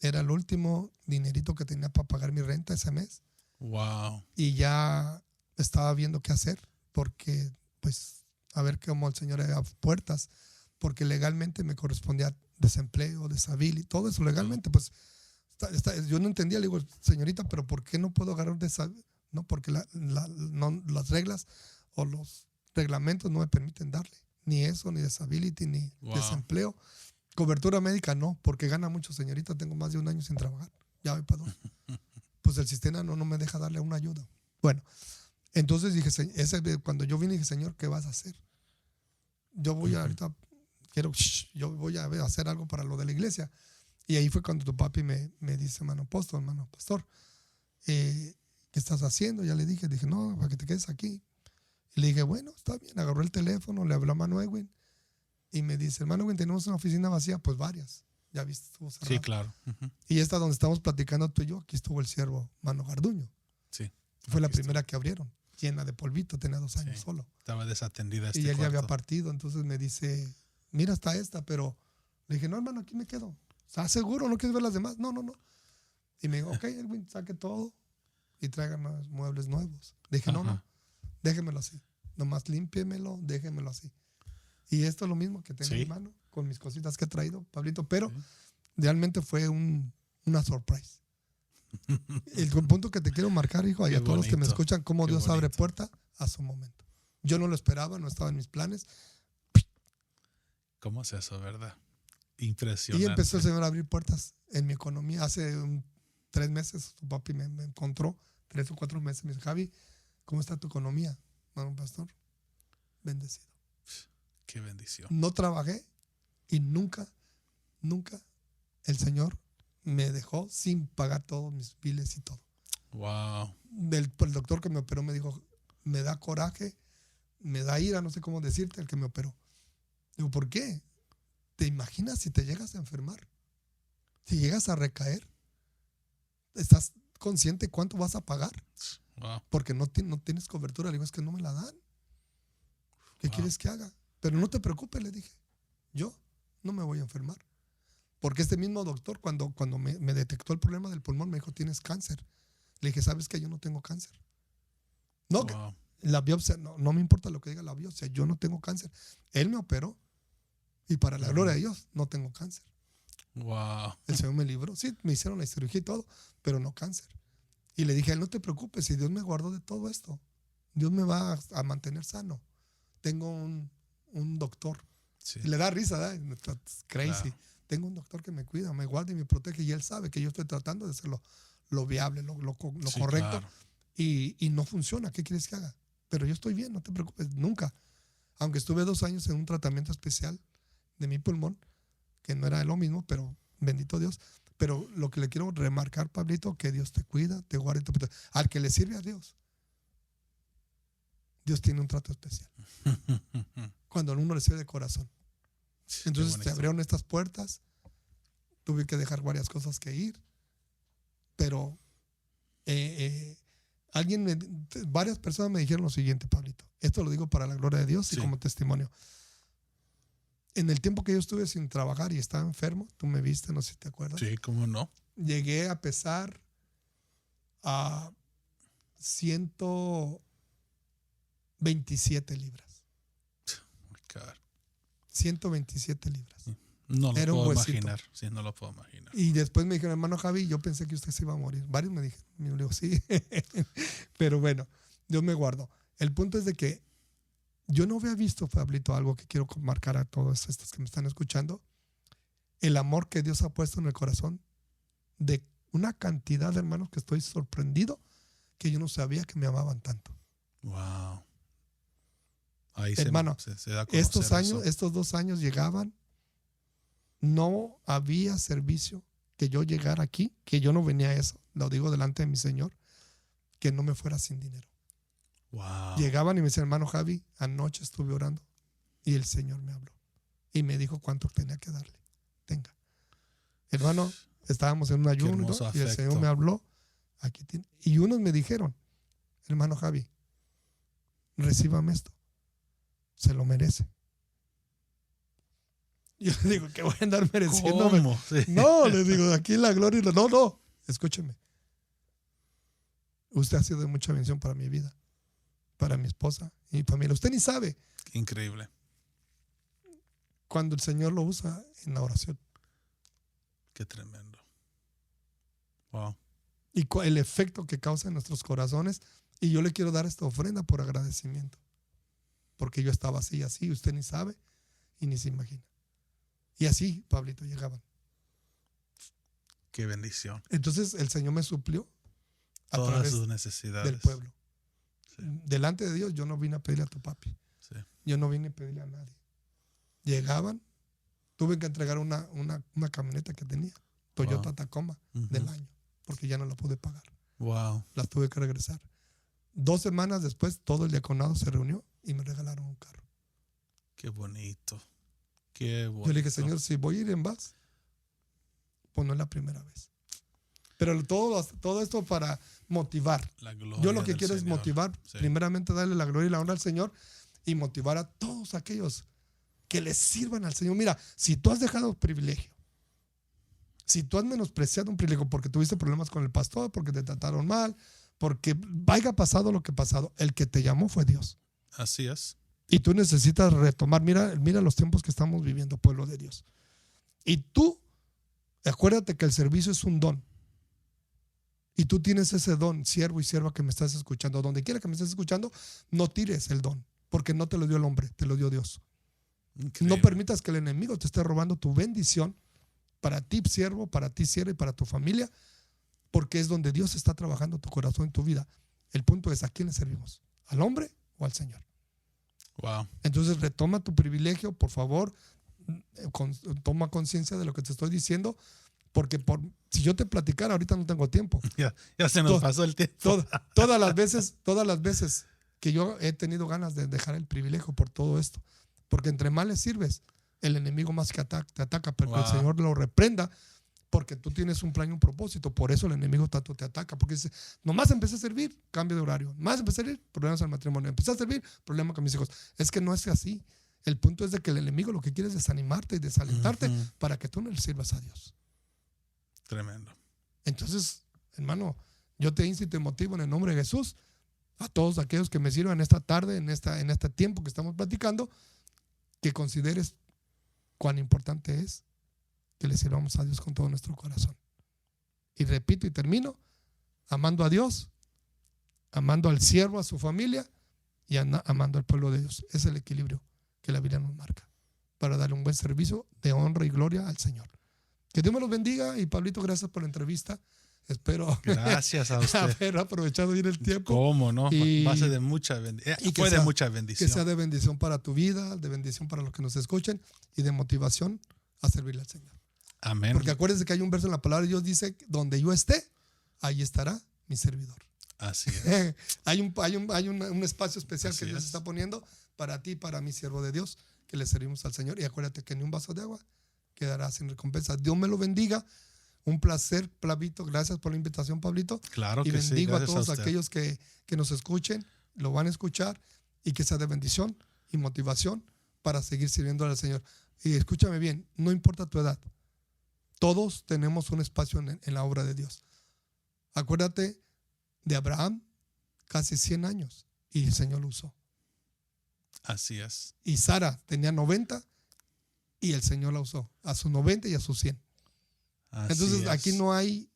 Era el último dinerito que tenía para pagar mi renta ese mes. Wow. Y ya estaba viendo qué hacer, porque, pues, a ver cómo el Señor abría puertas, porque legalmente me correspondía desempleo, disability, todo eso legalmente, pues, yo no entendía, le digo, señorita, pero ¿por qué no puedo agarrar no, porque las reglas o los reglamentos no me permiten darle, ni eso, ni disability, ni desempleo. Cobertura médica no, porque gana mucho, señorita, tengo más de 1 año sin trabajar, ya me perdón. Pues el sistema no me deja darle una ayuda. Bueno, entonces dije, cuando yo vine dije, Señor, ¿qué vas a hacer? Yo voy ahorita, yo voy a hacer algo para lo de la iglesia. Y ahí fue cuando tu papi me dice, hermano pastor, ¿qué estás haciendo? Ya le dije, no, para que te quedes aquí. Y le dije, bueno, está bien. Agarró el teléfono, le habló a Mano Edwin y me dice, hermano Edwin, tenemos una oficina vacía. Pues varias, ya viste, estuvo cerrado. Sí, claro. Uh-huh. Y esta donde estamos platicando tú y yo, aquí estuvo el siervo Mano Garduño. Sí. Fue la primera que abrieron, llena de polvito, tenía 2 años solo. Estaba desatendida y él ya había partido, entonces me dice, mira, está esta, pero le dije, no, hermano, aquí me quedo. ¿Estás seguro? ¿No quieres ver las demás? No. Y me dijo, ok, Edwin, saque todo y tráigame los muebles nuevos. Le dije, no, déjemelo así. Nomás límpiemelo, déjemelo así. Y esto es lo mismo que tengo en mi mano, con mis cositas que he traído, Pablito, pero realmente fue una surprise. El punto que te quiero marcar, hijo, y a todos los que me escuchan, cómo Dios abre puerta a su momento. Yo no lo esperaba, no estaba en mis planes. ¿Cómo es eso, verdad? Impresionante. Y empezó el Señor a abrir puertas en mi economía. Hace 3 meses, tu papi me encontró, 3 o 4 meses, me dice, Javi, ¿cómo está tu economía? Bueno, pastor, bendecido. Qué bendición. No trabajé y nunca el Señor me dejó sin pagar todos mis biles y todo. Wow. El doctor que me operó me dijo, me da coraje, me da ira, no sé cómo decirte, el que me operó. Digo, ¿por qué? ¿Te imaginas si te llegas a enfermar? Si llegas a recaer, ¿estás consciente cuánto vas a pagar? Wow. Porque no tienes cobertura. Le digo, es que no me la dan. ¿Qué quieres que haga? Pero no te preocupes, le dije. Yo no me voy a enfermar. Porque este mismo doctor, cuando me detectó el problema del pulmón, me dijo, tienes cáncer. Le dije, ¿sabes qué? Yo no tengo cáncer. No, la biopsia, no me importa lo que diga la biopsia, yo no tengo cáncer. Él me operó y para la gloria de Dios no tengo cáncer. Wow. El Señor me libró. Sí, me hicieron la cirugía y todo, pero no cáncer. Y le dije, no te preocupes, si Dios me guardó de todo esto, Dios me va a mantener sano. Tengo un doctor Sí. Y le da risa, ¿verdad? It's crazy. Claro. Tengo un doctor que me cuida, me guarda y me protege, y él sabe que yo estoy tratando de hacer lo viable, lo Sí, correcto, claro. y no funciona. ¿Qué quieres que haga? Pero yo estoy bien, no te preocupes, nunca. Aunque estuve 2 años en un tratamiento especial de mi pulmón, que no era lo mismo, pero bendito Dios. Pero lo que le quiero remarcar, Pablito, que Dios te cuida, te guarda y te protege. Al que le sirve a Dios, Dios tiene un trato especial. Cuando uno le sirve de corazón. Entonces bonito. se abrieron estas puertas, tuve que dejar varias cosas que ir, pero varias personas me dijeron lo siguiente, Pablito. Esto lo digo para la gloria de Dios y Sí. como testimonio. En el tiempo que yo estuve sin trabajar y estaba enfermo, tú me viste, no sé si te acuerdas. Sí, cómo no. Llegué a pesar a 127 libras. Oh my God. 127 libras. No lo Era un puedo huesito. imaginar. Sí, no lo puedo imaginar. Y después me dijeron, hermano Javi, yo pensé que usted se iba a morir. Varios me dijeron, y yo le digo, sí. Pero bueno, Dios me guardó. El punto es de que yo no había visto, Pablito, algo que quiero marcar a todos estos que me están escuchando. El amor que Dios ha puesto en el corazón de una cantidad de hermanos que estoy sorprendido que yo no sabía que me amaban tanto. Wow. Ahí Hermano, se da a conocer eso. estos 2 años llegaban, no había servicio que yo llegara aquí, que yo no venía a eso, lo digo delante de mi Señor, que no me fuera sin dinero. Wow. Llegaban y me decían, hermano Javi, anoche estuve orando y el Señor me habló y me dijo cuánto tenía que darle. Tenga. Hermano, estábamos en un ayuno hermoso y el afecto. Señor me habló. Aquí tiene. Y unos me dijeron, hermano Javi, recíbame esto. Se lo merece. Y yo le digo, ¿qué voy a andar mereciéndome? ¿Cómo? Sí. No, les digo, aquí la gloria. No, escúcheme. Usted ha sido de mucha bendición para mi vida, para mi esposa y mi familia. Usted ni sabe Increíble. cuando el Señor lo usa en la oración Qué tremendo. Wow. y el efecto que causa en nuestros corazones. Y yo le quiero dar esta ofrenda por agradecimiento, porque yo estaba así, usted ni sabe y ni se imagina. Y así, Pablito, llegaban. Qué bendición. Entonces el Señor me suplió a Todas través sus necesidades. del pueblo. Sí. Delante de Dios yo no vine a pedirle a tu papi. Sí. Yo no vine a pedirle a nadie. Llegaban, tuve que entregar una camioneta que tenía, Toyota Tacoma, del año, porque ya no la pude pagar. Wow. Las tuve que regresar. 2 semanas después, todo el diaconado se reunió y me regalaron un carro. Qué bonito. Qué bonito. Yo le dije, Señor, si voy a ir en paz, pues no es la primera vez. Pero todo esto para motivar. La gloria Yo lo que del quiero es Señor. motivar, Sí. primeramente darle la gloria y la honra al Señor y motivar a todos aquellos que le sirvan al Señor. Mira, si tú has dejado privilegio, si tú has menospreciado un privilegio porque tuviste problemas con el pastor, porque te trataron mal, porque haya pasado lo que ha pasado, el que te llamó fue Dios. Así es. Y tú necesitas retomar. Mira los tiempos que estamos viviendo, pueblo de Dios. Y tú, acuérdate que el servicio es un don. Y tú tienes ese don, siervo y sierva que me estás escuchando. Donde quiera que me estés escuchando, no tires el don, porque no te lo dio el hombre, te lo dio Dios. Increíble. No permitas que el enemigo te esté robando tu bendición para ti, siervo, para ti, sierva y para tu familia, porque es donde Dios está trabajando tu corazón y tu vida. El punto es, ¿a quién le servimos? ¿Al hombre o al Señor? Wow. Entonces retoma tu privilegio, por favor, toma conciencia de lo que te estoy diciendo, porque si yo te platicara, ahorita no tengo tiempo. Ya se nos pasó el tiempo. Todas las veces que yo he tenido ganas de dejar el privilegio por todo esto, porque entre más le sirves, el enemigo más que te ataca, pero que el Señor lo reprenda, porque tú tienes un plan y un propósito. Por eso el enemigo tanto te ataca, porque dice, nomás empecé a servir, cambio de horario, más empecé a servir, problemas al matrimonio, empecé a servir, problema con mis hijos. Es que no es así. El punto es de que el enemigo lo que quiere es desanimarte y desalentarte para que tú no le sirvas a Dios. Tremendo. Entonces, hermano, yo te insto y te motivo en el nombre de Jesús a todos aquellos que me sirvan esta tarde, en este tiempo que estamos platicando, que consideres cuán importante es que le sirvamos a Dios con todo nuestro corazón. Y repito y termino, amando a Dios, amando al siervo, a su familia y amando al pueblo de Dios. Es el equilibrio que la Biblia nos marca. para darle un buen servicio de honra y gloria al Señor. Que Dios me los bendiga. Y Pablito, gracias por la entrevista. Espero Gracias a usted. haber aprovechado bien el tiempo. ¿Cómo no? Y- Va a ser de mucha bendición. y que Fue de sea- mucha Que bendición. sea de bendición para tu vida, de bendición para los que nos escuchen y de motivación a servirle al Señor. Amén. Porque acuérdense que hay un verso en la palabra de Dios, dice, donde yo esté, ahí estará mi servidor. Así es. Hay un espacio especial Así que Dios es. está poniendo para ti y para mi siervo de Dios, que le servimos al Señor. Y acuérdate que ni un vaso de agua quedará sin recompensa. Dios me lo bendiga. Un placer, Pablito. Gracias por la invitación, Pablito. Claro Y que sí. bendigo a Gracias todos usted. aquellos que nos escuchen, lo van a escuchar y que sea de bendición y motivación para seguir sirviendo al Señor. Y escúchame bien, no importa tu edad, todos tenemos un espacio en la obra de Dios. Acuérdate de Abraham, casi 100 años, y el Señor lo usó. Así es. Y Sara tenía 90 y el Señor la usó a sus 90 y a sus 100. Así Entonces es. aquí no hay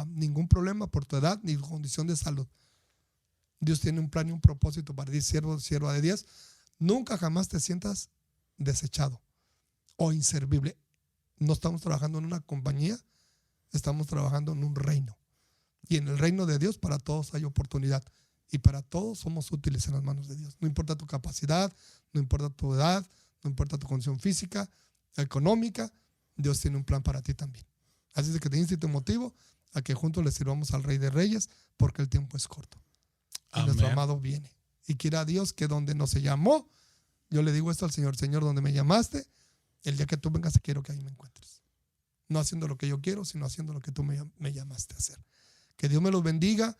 ningún problema por tu edad ni tu condición de salud. Dios tiene un plan y un propósito para ti, sierva de Dios. Nunca jamás te sientas desechado o inservible. No estamos trabajando en una compañía, estamos trabajando en un reino. Y en el reino de Dios para todos hay oportunidad. Y para todos somos útiles en las manos de Dios. No importa tu capacidad, no importa tu edad, no importa tu condición física, económica, Dios tiene un plan para ti también. Así es que te insto y te motivo a que juntos le sirvamos al Rey de Reyes, porque el tiempo es corto. Y Amén. nuestro amado viene. Y quiera Dios que donde nos llamó, yo le digo esto al Señor: Señor, donde me llamaste, el día que tú vengas quiero que ahí me encuentres. No haciendo lo que yo quiero, sino haciendo lo que tú me llamaste a hacer. Que Dios me los bendiga.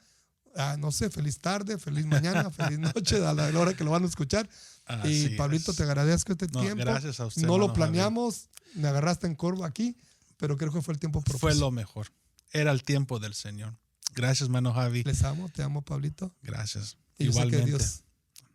No sé, feliz tarde, feliz mañana, feliz noche, a la hora que lo van a escuchar. Así Y Pablito, es. te agradezco este No, tiempo. gracias a usted, No lo hermano Javi. planeamos, me agarraste en curva aquí, pero creo que fue el tiempo propicio. Fue lo mejor. Era el tiempo del Señor. Gracias, hermano Javi. Les amo, te amo, Pablito. Gracias. Y yo sé que Igualmente. Dios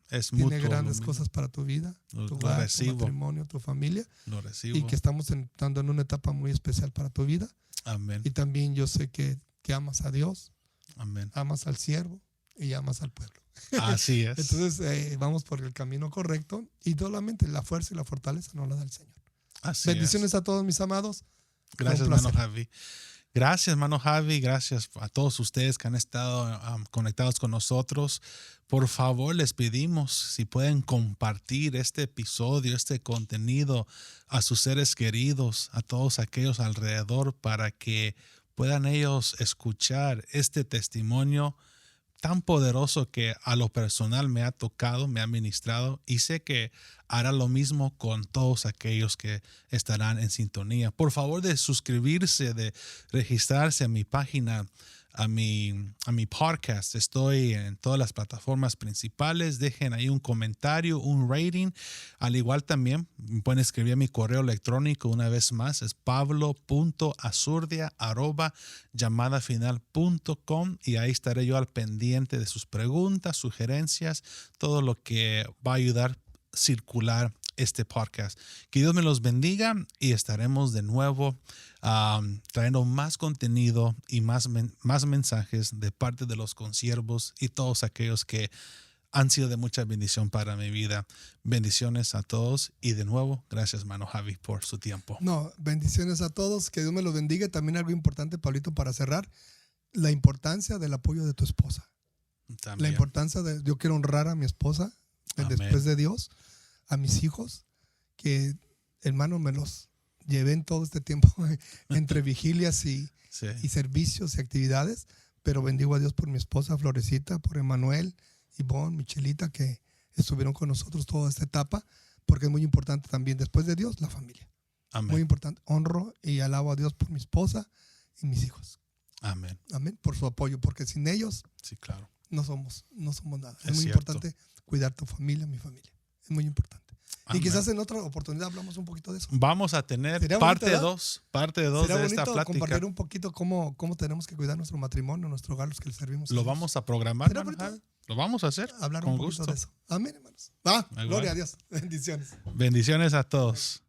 Es tiene mutuo. grandes lo cosas para tu vida, Lo- tu lo hogar, tu recibo. matrimonio, tu familia. Lo recibo. Y que estamos entrando en una etapa muy especial para tu vida. Amén. Y también yo sé que amas a Dios, Amén. amas al siervo y amas al pueblo. Así es. Entonces vamos por el camino correcto y solamente la fuerza y la fortaleza nos la da el Señor. Así Bendiciones es. a todos mis amados. Gracias, un hermano placer. Javi. Gracias, hermano Javi. Gracias a todos ustedes que han estado conectados con nosotros. Por favor, les pedimos si pueden compartir este episodio, este contenido a sus seres queridos, a todos aquellos alrededor, para que puedan ellos escuchar este testimonio tan poderoso que a lo personal me ha tocado, me ha ministrado, y sé que hará lo mismo con todos aquellos que estarán en sintonía. Por favor, de suscribirse, de registrarse a mi página, a mi podcast. Estoy en todas las plataformas principales. Dejen ahí un comentario, un rating. Al igual también pueden escribir a mi correo electrónico una vez más. Es pablo.azurdia@llamadafinal.com, y ahí estaré yo al pendiente de sus preguntas, sugerencias, todo lo que va a ayudar a circular este podcast. Que Dios me los bendiga y estaremos de nuevo trayendo más contenido y más mensajes de parte de los consiervos y todos aquellos que han sido de mucha bendición para mi vida. Bendiciones a todos y de nuevo, gracias, hermano Javi, por su tiempo. No, bendiciones a todos, que Dios me los bendiga. Y también algo importante, Pablito, para cerrar, la importancia del apoyo de tu esposa. También. La importancia de, yo quiero honrar a mi esposa, Amén. después de Dios, a mis hijos, que hermano me los llevé en todo este tiempo entre vigilias y servicios y actividades, pero bendigo a Dios por mi esposa Florecita, por Emanuel, Ivonne, Michelita, que estuvieron con nosotros toda esta etapa, porque es muy importante también, después de Dios, la familia. Amén. Muy importante. Honro y alabo a Dios por mi esposa y mis hijos. Amén. Amén. Por su apoyo, porque sin ellos Sí, claro. no somos nada. Es Es muy cierto. importante cuidar tu familia, mi familia. Es muy importante. Amén. Y quizás en otra oportunidad hablamos un poquito de eso. Vamos a tener Sería parte bonito, 2 de Sería esta bonito plática. compartir un poquito cómo tenemos que cuidar nuestro matrimonio, nuestro hogar, los que le servimos. a Lo Dios. vamos a programar, ¿Será hermano bonito? Javi. Lo vamos a hacer Hablar con un poquito gusto. de eso. Amén, hermanos. Igual. Gloria a Dios. Bendiciones. Bendiciones a todos.